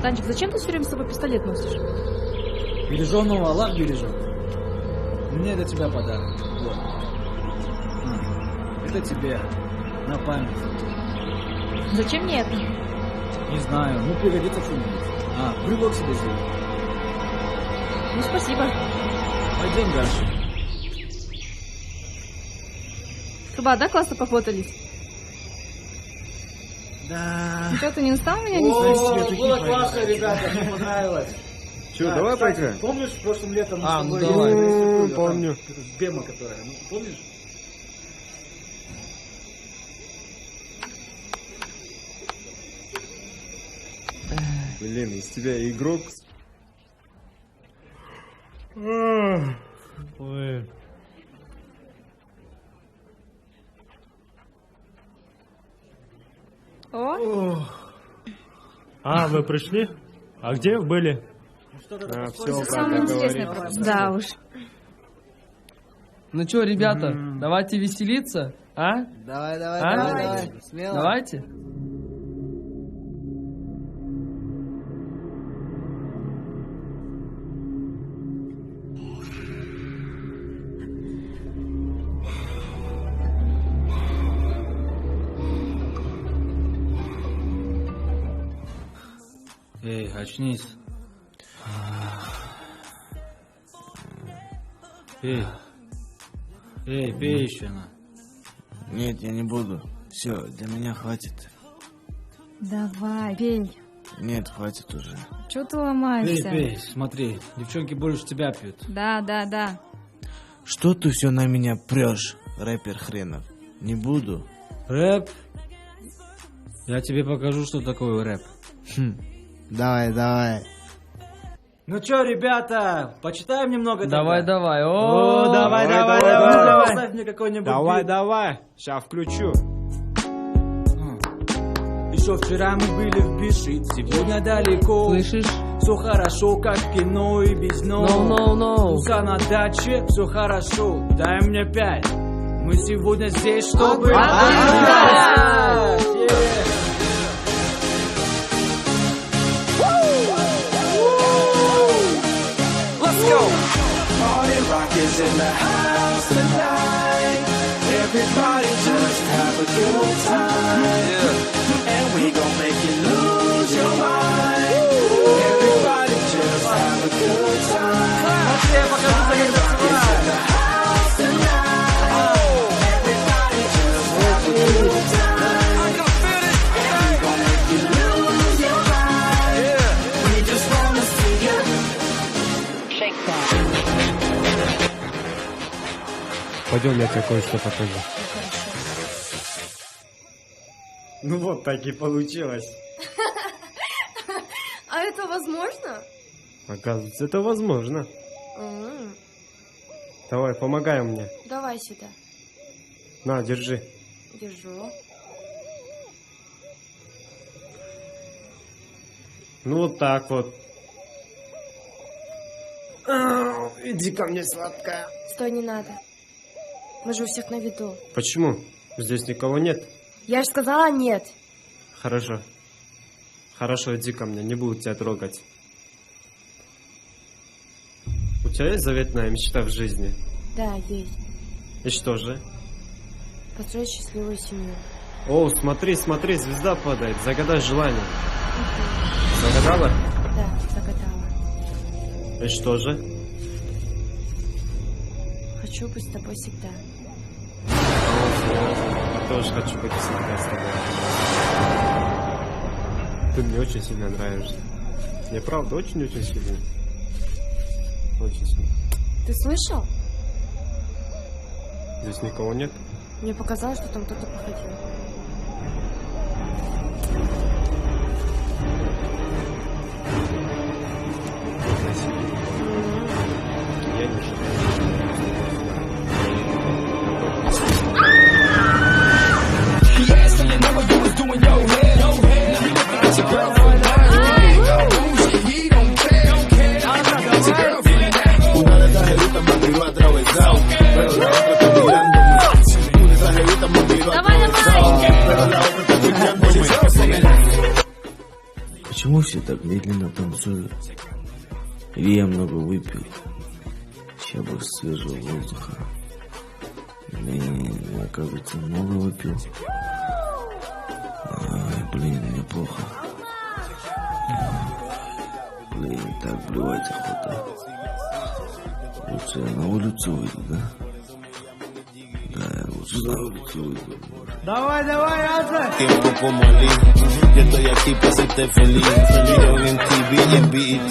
Танчик, зачем ты все время с собой пистолет носишь? Береженого Аллах бережет. Мне для тебя подарок. Вот. Это тебе. На память. Зачем мне это? Не знаю, ну пригодится что-нибудь. Брелок себе сделай. Ну, спасибо. Пойдем дальше. Труба, да, классно пофотались? Да. Что, ты не устал меня? Было классно, ребята, мне понравилось. Че, давай поиграем? Помнишь, прошлым летом мы с ну тобой давай. играли? Помню. Бема, которая, ну, помнишь? Блин, из тебя игрок. Ой. О, А, вы пришли? А где вы были? Все, самое интересное просто. Да уж. Ну что, ребята, давайте веселиться, а? Давай, А? Смело. Давайте. Эй, очнись. Эй, пей еще на. Нет, я не буду. Все, для меня хватит. Давай, пей. Нет, хватит уже. Чего ты ломаешься? Пей, смотри, девчонки больше тебя пьют. Да. Что ты все на меня прешь, рэпер хренов? Не буду. Рэп? Я тебе покажу, что такое рэп. Давай. Ну чё, ребята, почитаем немного. Давай. О, давай. Поставь мне какой-нибудь бит. Давай. Сейчас включу. Еще вчера мы были в Биши, сегодня далеко. Слышишь? Все хорошо, как в кино и без но. No. Туса на даче, все хорошо, дай мне 5. Мы сегодня здесь, чтобы... Let's go! Party rock is in the house tonight. Everybody just have a good time. And we gon' make you lose your mind. Everybody just Пойдем, я тебе кое-что покажу. Ну вот так и получилось. А это возможно? Оказывается, это возможно. Давай, помогай мне. Давай сюда. На, держи. Держу. Ну вот так вот. Иди ко мне, сладкая. Стой, не надо. Мы же у всех на виду. Почему? Здесь никого нет. Я же сказала нет. Хорошо. Хорошо, иди ко мне, не буду тебя трогать. У тебя есть заветная мечта в жизни? Да, есть. И что же? Построить счастливую семью. О, смотри, смотри, звезда падает. Загадай желание. Загадала? Да, загадала. И что же? Хочу быть с тобой всегда. Я тоже хочу быть всегда с тобой. Ты мне очень сильно нравишься. Мне правда очень-очень сильно. Очень сильно. Ты слышал? Здесь никого нет? Мне показалось, что там кто-то походил. Я не знаю. Почему все так медленно танцуют? Или я много выпил? Сейчас бы свежего воздуха. Не, оказывается, много выпил. Ай, блин, мне плохо. Блин, так блевать охота. Лучше я на улицу выйду, да? Да, я лучше на улицу выйду. Давай, Аза! Tiempo como Ali, yo estoy aquí para hacerte feliz. Yo en TV y en BET,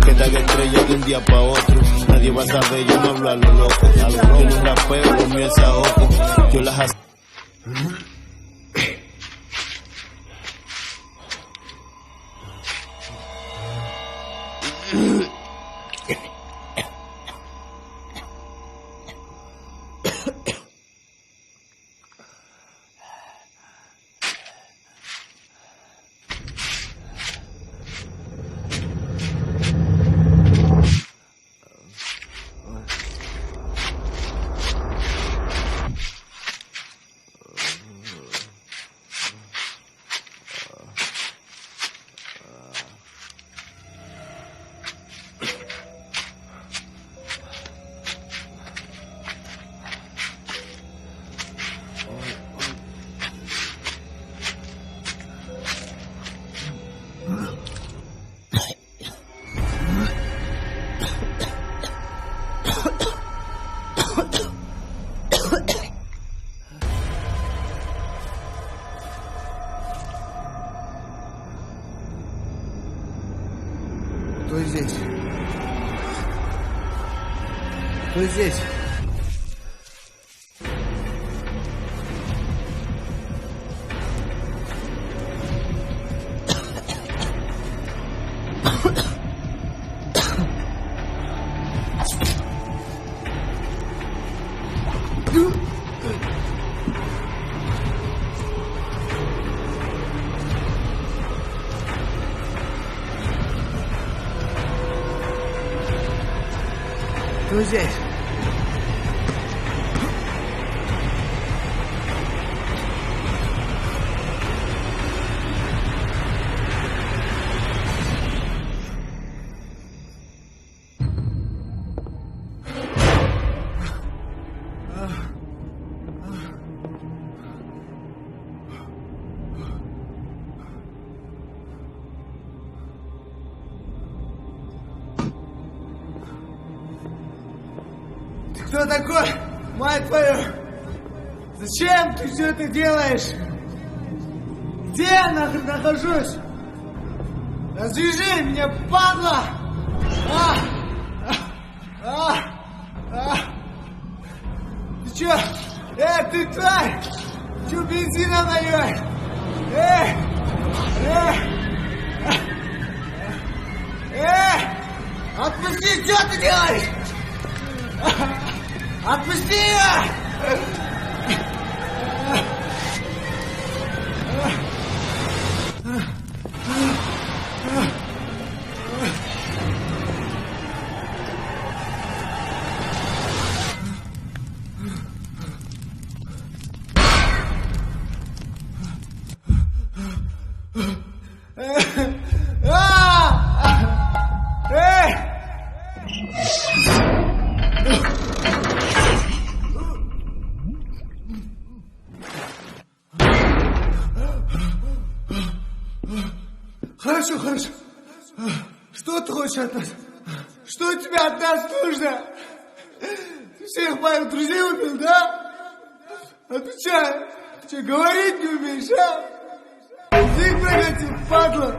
que te haga estrella de un día para otro. Nadie va a saber, yo no hablo a lo loco. Yo no rapeo, lo mío es a ojo. Yo las hago. Кто здесь? Кто здесь? Кто здесь? Кто такой? Мать твою! Зачем ты все это делаешь? Где я нахожусь? Развяжи меня, падла! Ты Чё? Ты тварь! Чё бензина наливаешь? Отпусти, что ты делаешь? Отпусти ее! Хорошо, хорошо. Что ты хочешь от нас? Что тебе от нас нужно? Ты всех моих друзей убил, да? Отвечай. Ты что, говорить не умеешь, а? Язык проглотил, падла.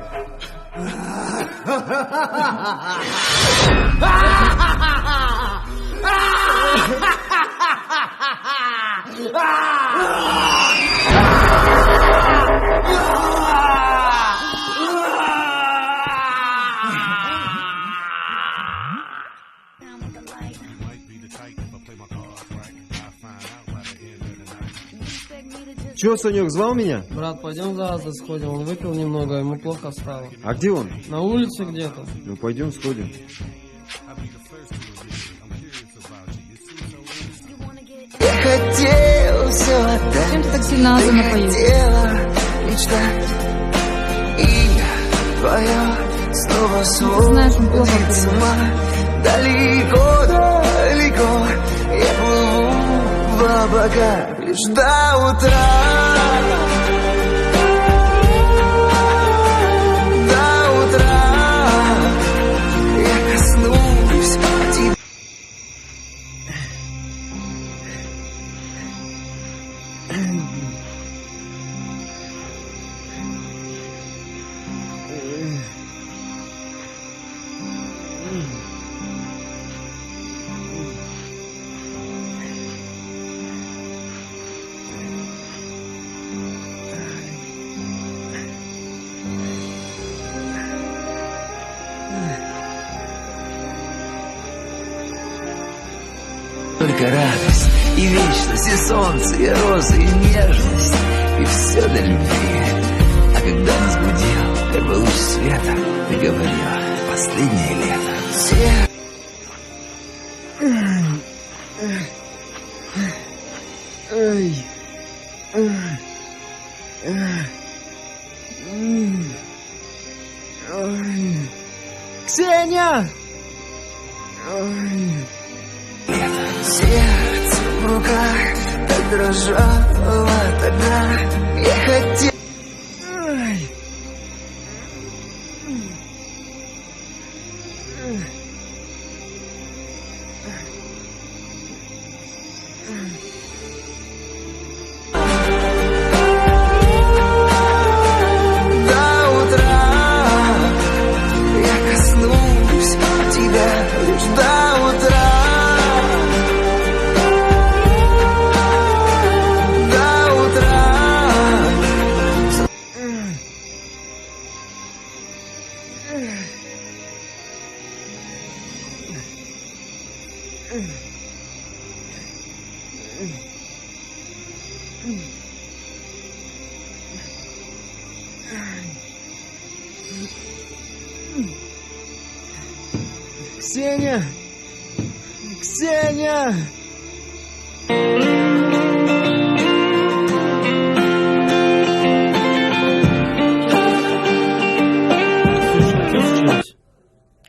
Че, Санек, звал меня? Брат, пойдем за Аза сходим. Он выпил немного, ему плохо стало. А где он? На улице где-то. Ну, пойдем сходим. Я хотел все отдать. Зачем ты так сильно Аза напоил? Мечтать. И твое снова знаешь, он плохо сводит далеко, далеко. Я плыву в облаках лишь до утра. До утра я коснусь тебя. Только радость и вечность, и солнце, и розы, и нежность, и все для любви. А когда нас будил первый луч света, ты говорила: последнее лето. Все. Ксения! Сердце в руках так дрожало тогда. Я хотел. До утра я коснусь тебя лишь до утра. Ксения! Ксения!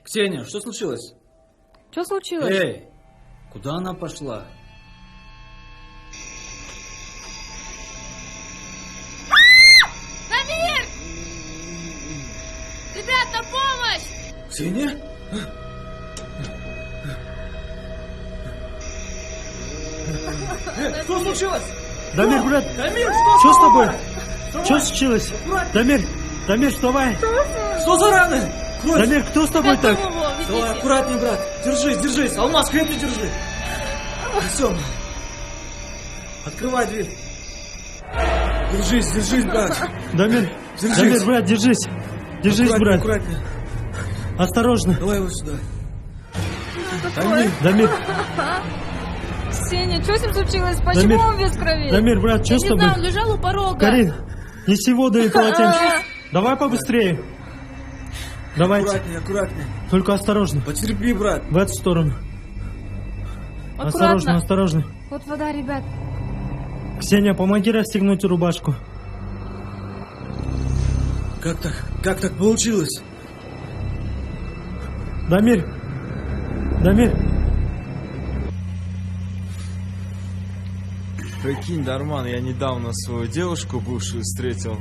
Ксения, что случилось? Что случилось? Эй, куда она пошла? Дамир! Ребят, на помощь! Ксения? Что случилось? Дамир, брат, Дамир, что с тобой? Что случилось? Дамир, вставай. Что за раны? Дамир, кто с тобой так? Давай, аккуратней, брат. Держись. Алмаз, крепко держи. Все. Открывай дверь. Держись, брат. Дамир, Держись. Дамир, брат, держись. Держись, Аккуратнее, брат. аккуратнее. Осторожно. Давай его сюда. Дамир, Сеня, что с ним случилось? Почему Дамир, он без крови? Дамир, брат, что Я с не тобой? знаю, он лежал у порога. Карин, неси воду и полотенце. Давай побыстрее. Давайте. Аккуратнее. Только осторожно. Потерпи, брат. В эту сторону. Аккуратно. Осторожно. Вот вода, ребят. Ксения, помоги расстегнуть рубашку. Как так получилось? Дамир. Прикинь, Дарман, я недавно свою девушку бывшую встретил.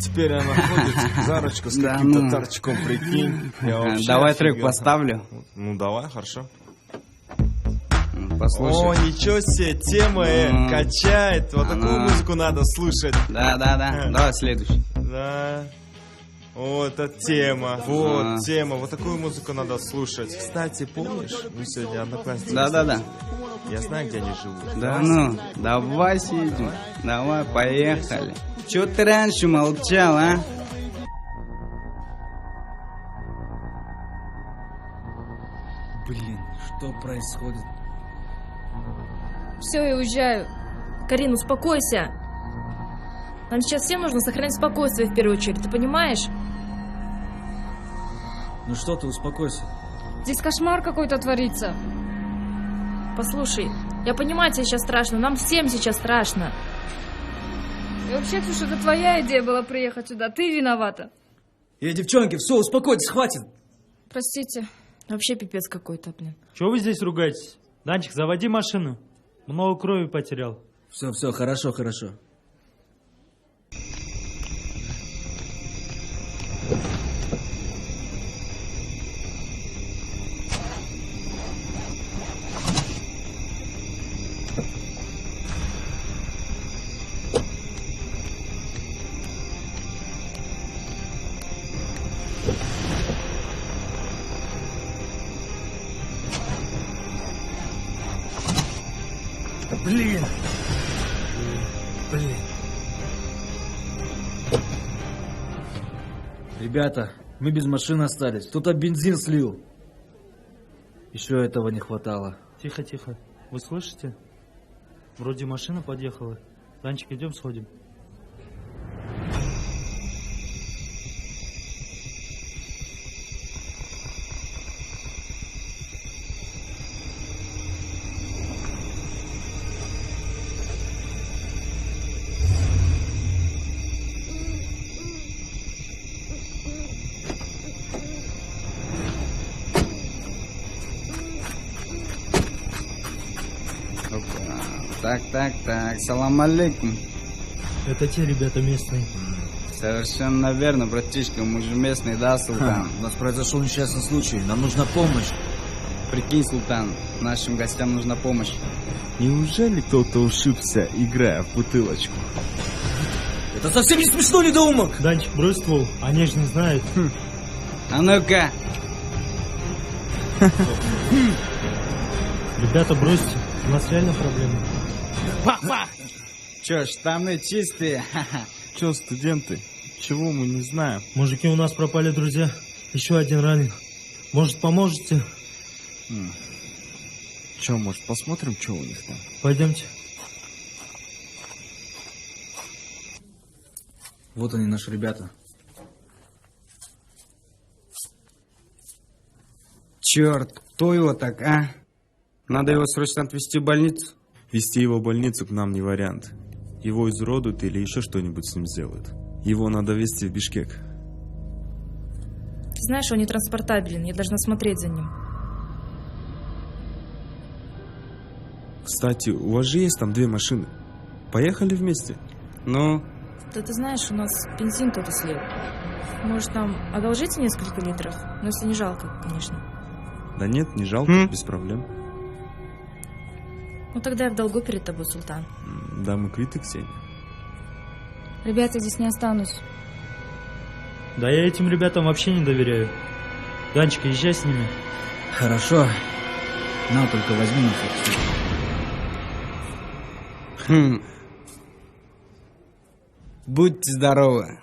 Теперь она ходит за ручку с каким-то торчком, прикинь. Давай трек поставлю. Ну давай, хорошо. Послушай. О, ничего себе, тема качает. Вот такую музыку надо слушать. Да. Давай следующий. Да. Вот эта тема. Вот тема. Вот такую музыку надо слушать. Кстати, помнишь, мы сегодня одноклассники? Да. Я знаю, где они живут. Да ну, давай съедем. Давай, поехали. Чё ты раньше молчал, а? Блин, что происходит? Все, я уезжаю. Карин, успокойся. Нам сейчас всем нужно сохранить спокойствие в первую очередь, ты понимаешь? Ну что ты, успокойся. Здесь кошмар какой-то творится. Послушай, я понимаю, тебе сейчас страшно, нам всем сейчас страшно. И вообще, Ксюша, это твоя идея была приехать сюда, ты виновата. Девчонки, все, успокойтесь, хватит. Простите. Вообще пипец какой-то, блин. Чего вы здесь ругаетесь? Данчик, заводи машину. Много крови потерял. Все, хорошо. Блин. Ребята, мы без машины остались. Кто-то бензин слил. Еще этого не хватало. Тихо. Вы слышите? Вроде машина подъехала. Данчик, идем сходим. Так, салам алейкум. Это те ребята местные. Совершенно верно, братишка, мы же местные, да, Султан? У нас произошел несчастный случай, нам нужна помощь. Прикинь, Султан, нашим гостям нужна помощь. Неужели кто-то ушибся, играя в бутылочку? Это совсем не смешно, недоумок! Данчик, брось ствол, они же не знают. А ну-ка! Ребята, бросьте, у нас реально проблемы. Чё, штаны чистые? Чё, студенты? Чего мы не знаем? Мужики, у нас пропали друзья. Еще один ранен. Может, поможете? Чё, может, посмотрим, что у них там? Пойдемте. Вот они, наши ребята. Черт, кто его так, а? Надо его срочно отвезти в больницу. Вести его в больницу к нам не вариант. Его изуродуют или еще что-нибудь с ним сделают. Его надо везти в Бишкек. Ты знаешь, он не транспортабелен, я должна смотреть за ним. Кстати, у вас же есть там 2 машины. Поехали вместе. Ну? Да ты знаешь, у нас бензин кто-то слил. Может, там одолжите несколько литров? Ну, если не жалко, конечно. Да нет, не жалко, без проблем. Ну, тогда я в долгу перед тобой, Султан. Да, мы квиты, Ксения. Ребята, я здесь не останусь. Да я этим ребятам вообще не доверяю. Данчик, езжай с ними. Хорошо. На, только возьми на всякий Будьте здоровы.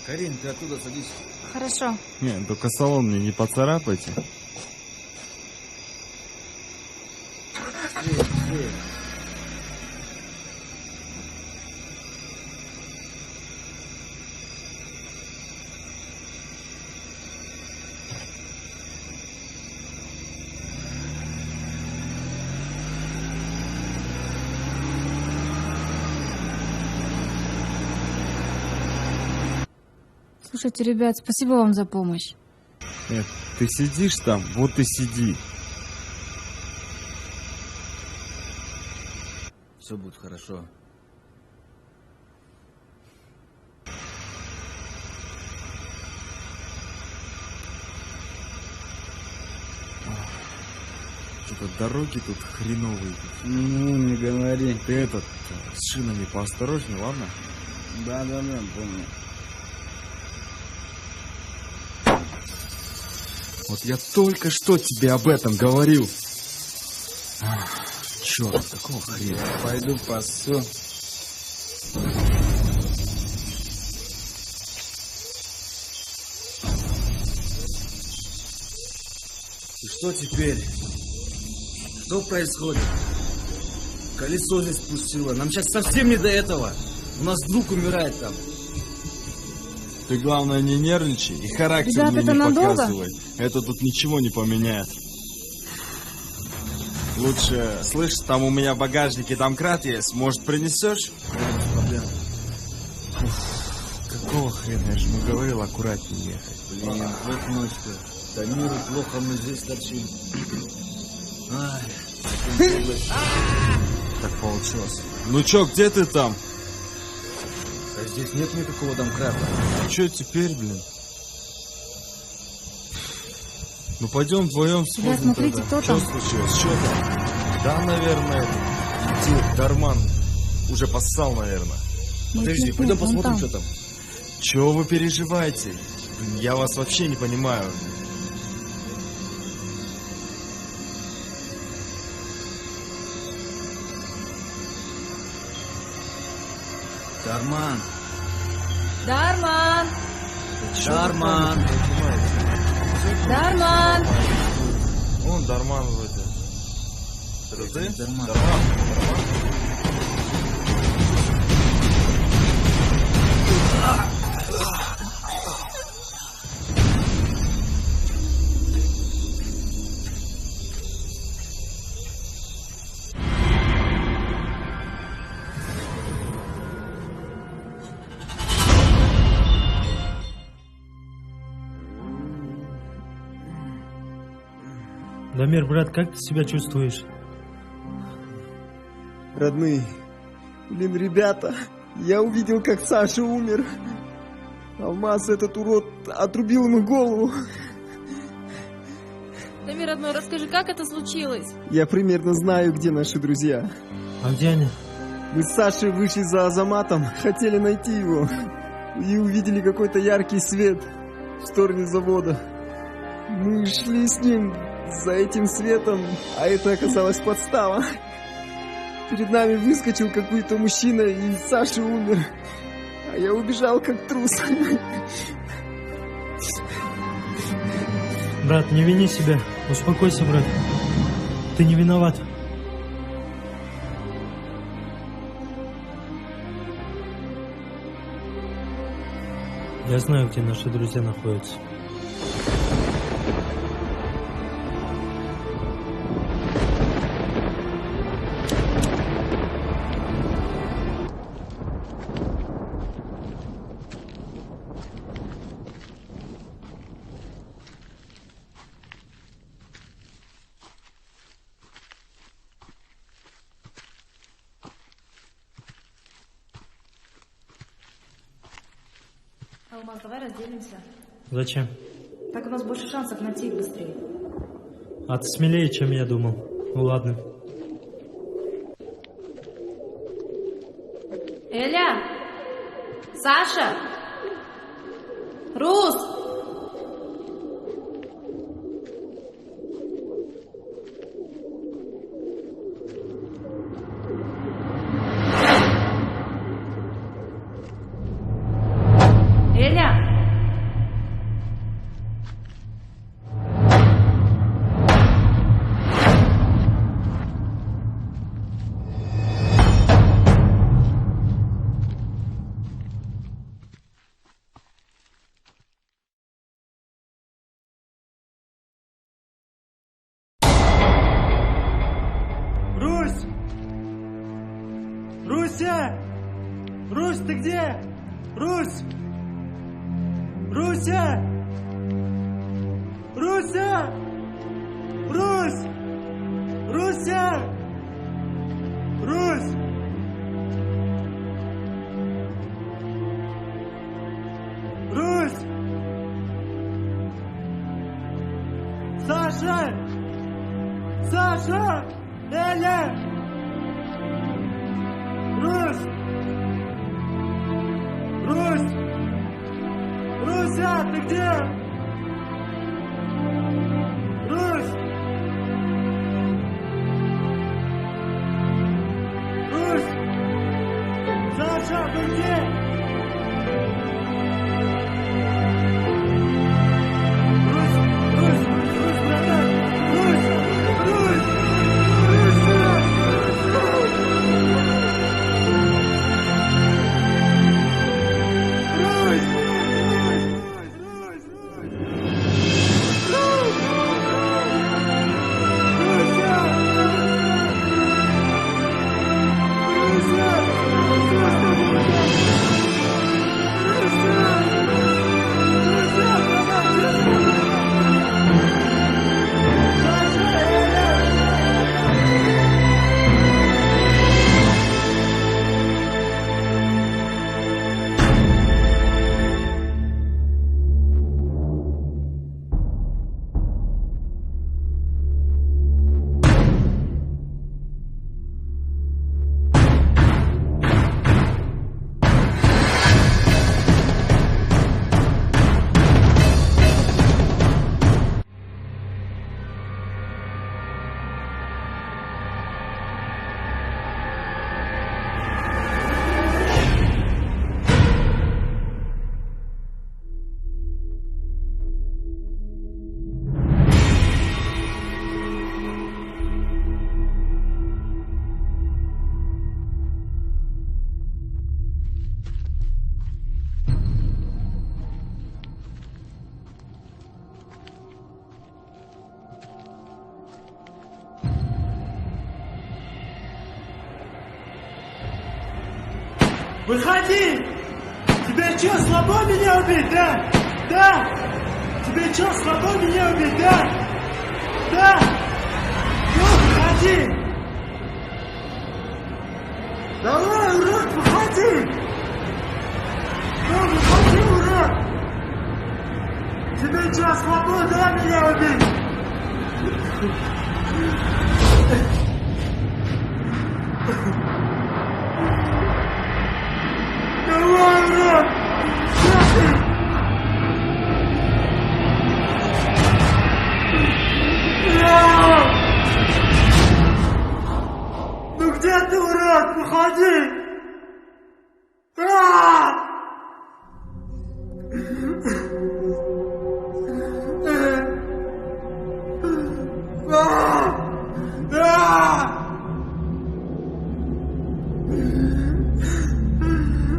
Карин, ты оттуда садись. Хорошо. Не, только салон мне не поцарапайте. Слушайте, ребят, спасибо вам за помощь. Нет, ты сидишь там, вот и сиди. Все будет хорошо. Что-то дороги тут хреновые. Ну, не говори. Ты этот, с шинами поосторожнее, ладно? Да, помню. Вот я только что тебе об этом говорил. Черт, какого хрена? Пойду пасу. И что теперь? Что происходит? Колесо здесь спустило. Нам сейчас совсем не до этого. У нас друг умирает там. Ты, главное, не нервничай и характер Ребята, мне это не надолго? показывай. Это тут ничего не поменяет. Лучше, слышь, там у меня в багажнике домкрат есть. Может, принесешь? Без проблем. Какого хрена? Я же ему говорил аккуратнее ехать. Блин, вот ночка. Да миру плохо, мы здесь торчим. Так получилось. Ну чё, где ты там? Да здесь нет никакого домкрата. А чё теперь, блин? Ну пойдем вдвоем сходим. Ребят, смотрите, кто Что там? случилось? Что там? Да, наверное, идиот Дарман уже поссал, наверное. Подожди, пойдем посмотрим, что там. Чего вы переживаете? Я вас вообще не понимаю. Дарман! Дарман! Дарман! Дарман! Вон Дарман вроде. Это ты? Дарман. Дамир, брат, как ты себя чувствуешь? Родные, блин, ребята, я увидел, как Саша умер. Алмаз, этот урод, отрубил ему голову. Дамир, родной, расскажи, как это случилось? Я примерно знаю, где наши друзья. А где они? Мы с Сашей вышли за Азаматом, хотели найти его. И увидели какой-то яркий свет в стороне завода. Мы шли с ним за этим светом, а это оказалась подстава. Перед нами выскочил какой-то мужчина, и Саша умер. А я убежал как трус. Брат, не вини себя. Успокойся, брат. Ты не виноват. Я знаю, где наши друзья находятся. Алмаз, давай разделимся. Зачем? Так у нас больше шансов найти их быстрее. А ты смелее, чем я думал. Ну ладно. Эля! Саша! Рус! Русь, ты где? Русь! Руся! Руся! Русь! Руся! Русь! Русь! Саша! Саша! Эля! Русь! Русь! Руся, ты где? Русь! Русь! Саша, ты где? Выходи! Тебе что, слабо меня убить, да? Да? Тебе что, слабо меня убить, да? Да? Ну, выходи! Давай, урод, выходи! Ну, выходи, урод! Тебе что, слабо, да, меня убить? Давай, урод! Ну где ты, урод? Выходи!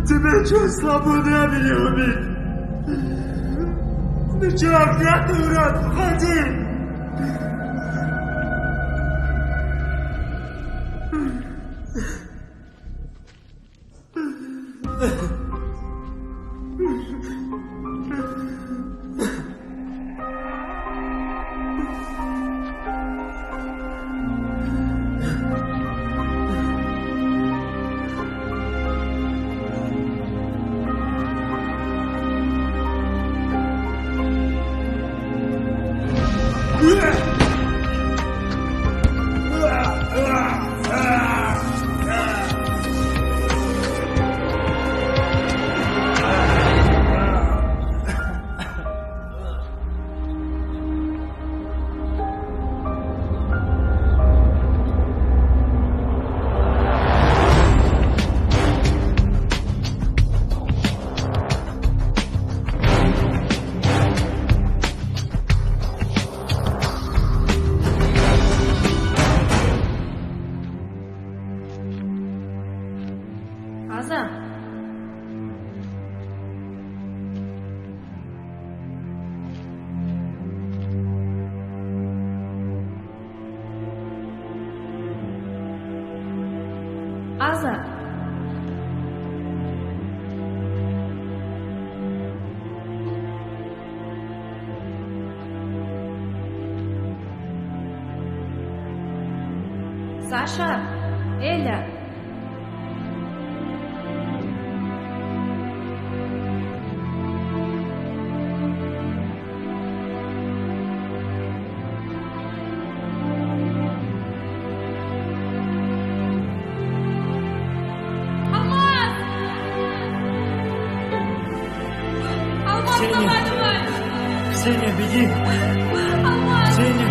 Тебе что, слабо, да, меня убить? Ну что, где ты, урод? Выходи! Аза! Саша! Эля! Ксения, беги! Ксения,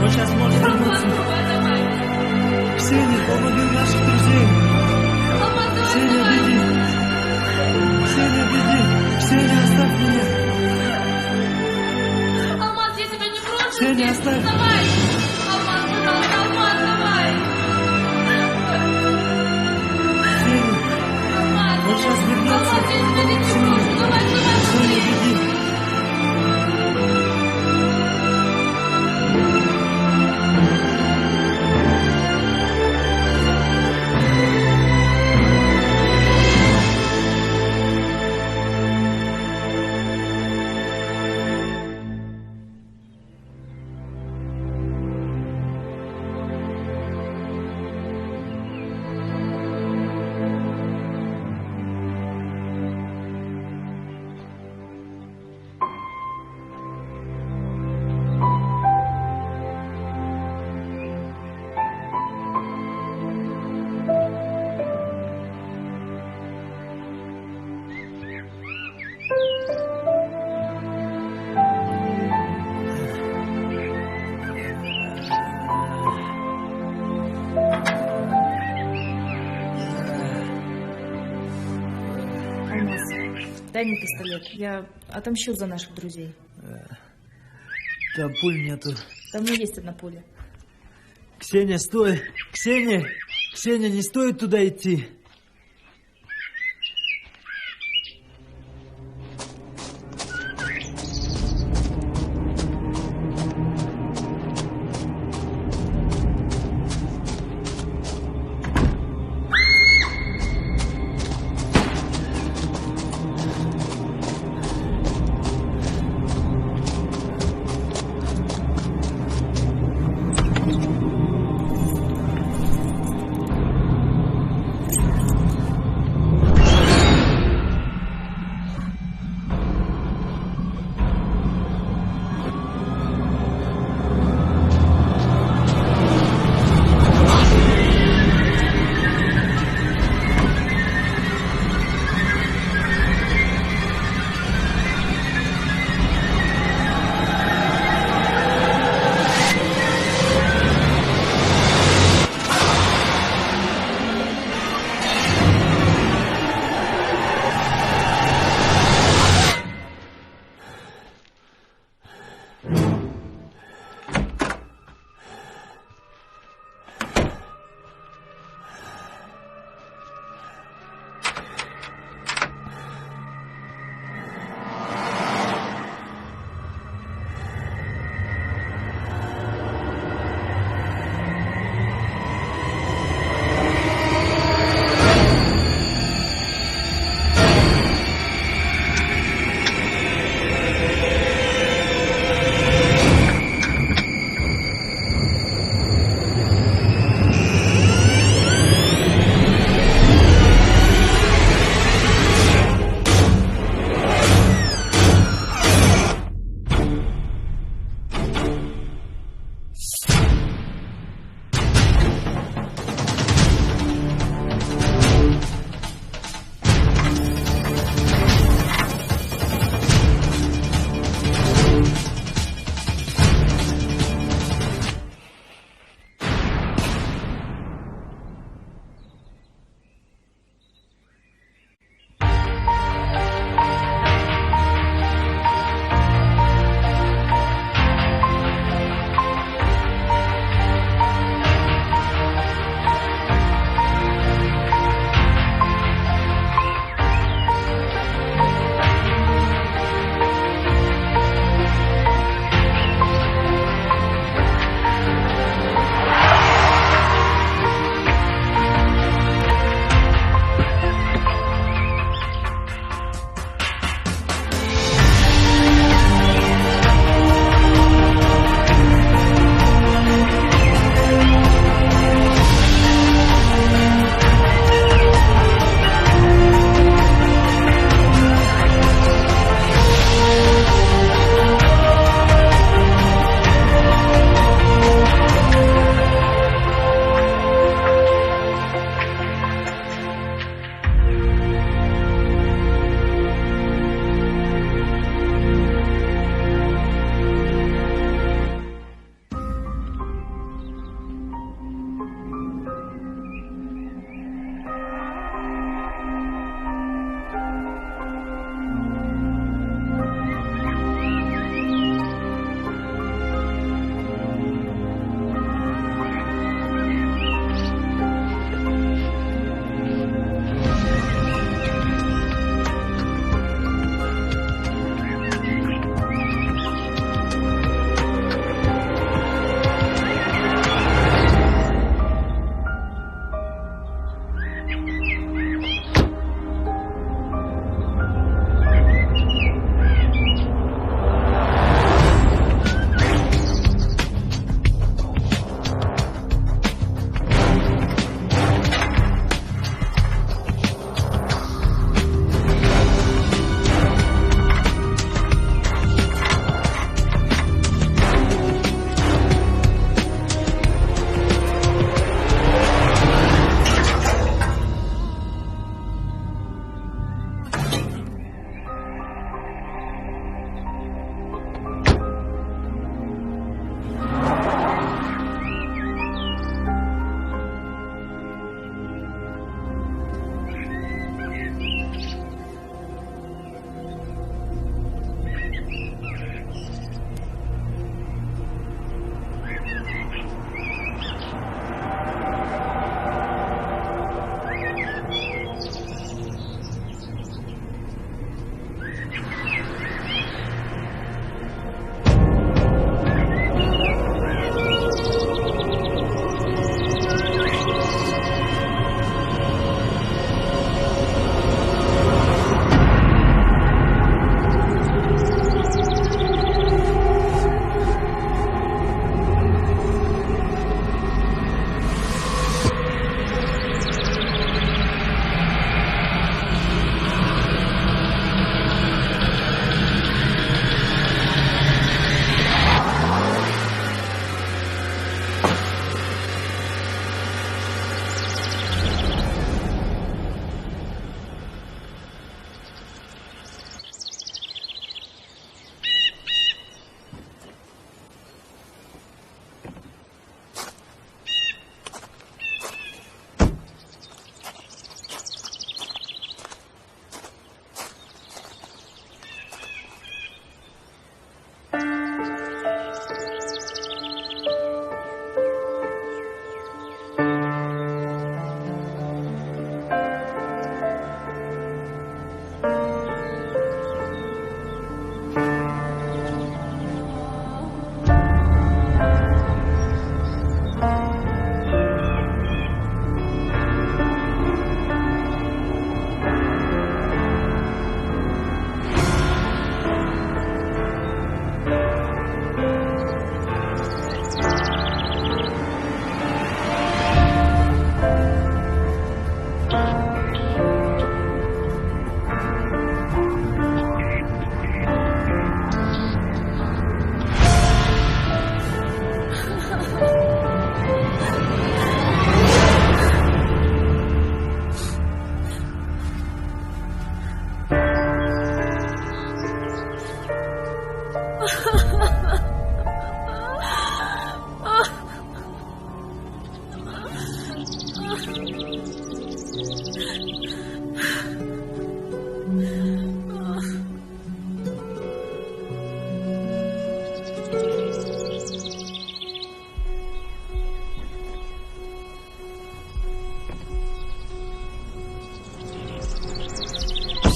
он сейчас может вернуться. Ксения, помоги наших друзей! Ксения, беги! Ксения, беги! Ксения, оставь меня! Алмаз, я тебя не брошу! Ксения, оставь! Давай! Алмаз, пожалуйста, Алмаз, давай! Ксения, он сейчас вернется! Алмаз, я тебя не брошу! Давай, давай! Ксения, беги! Дай мне пистолет. Я отомщу за наших друзей. Там пуль нету. Там у меня есть одна пуля. Ксения, стой! Ксения! Ксения, не стоит туда идти!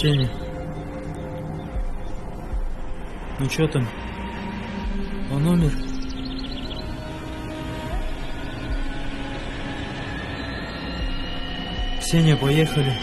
Сеня. Ну что там? Он умер? Сеня, поехали.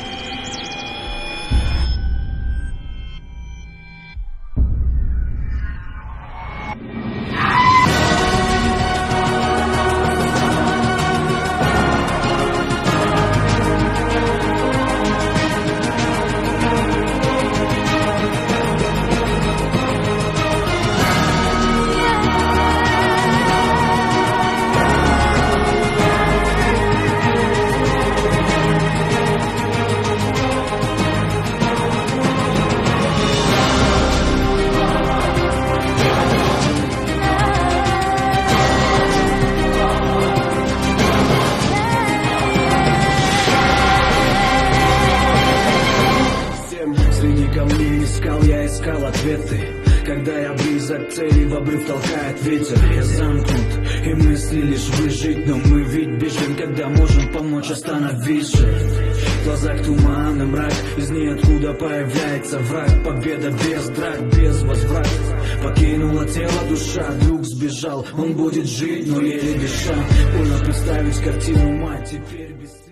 Искал ответы, когда я близок к цели, в обрыв толкает ветер. Я замкнут, и мысли лишь выжить, но мы ведь бежим, когда можем помочь остановить же. В глазах туман и мрак, из ниоткуда появляется враг. Победа без драк, без возврата. Покинула тело душа, друг сбежал, он будет жить, но еле дыша. Больно представить картину, мать, теперь без...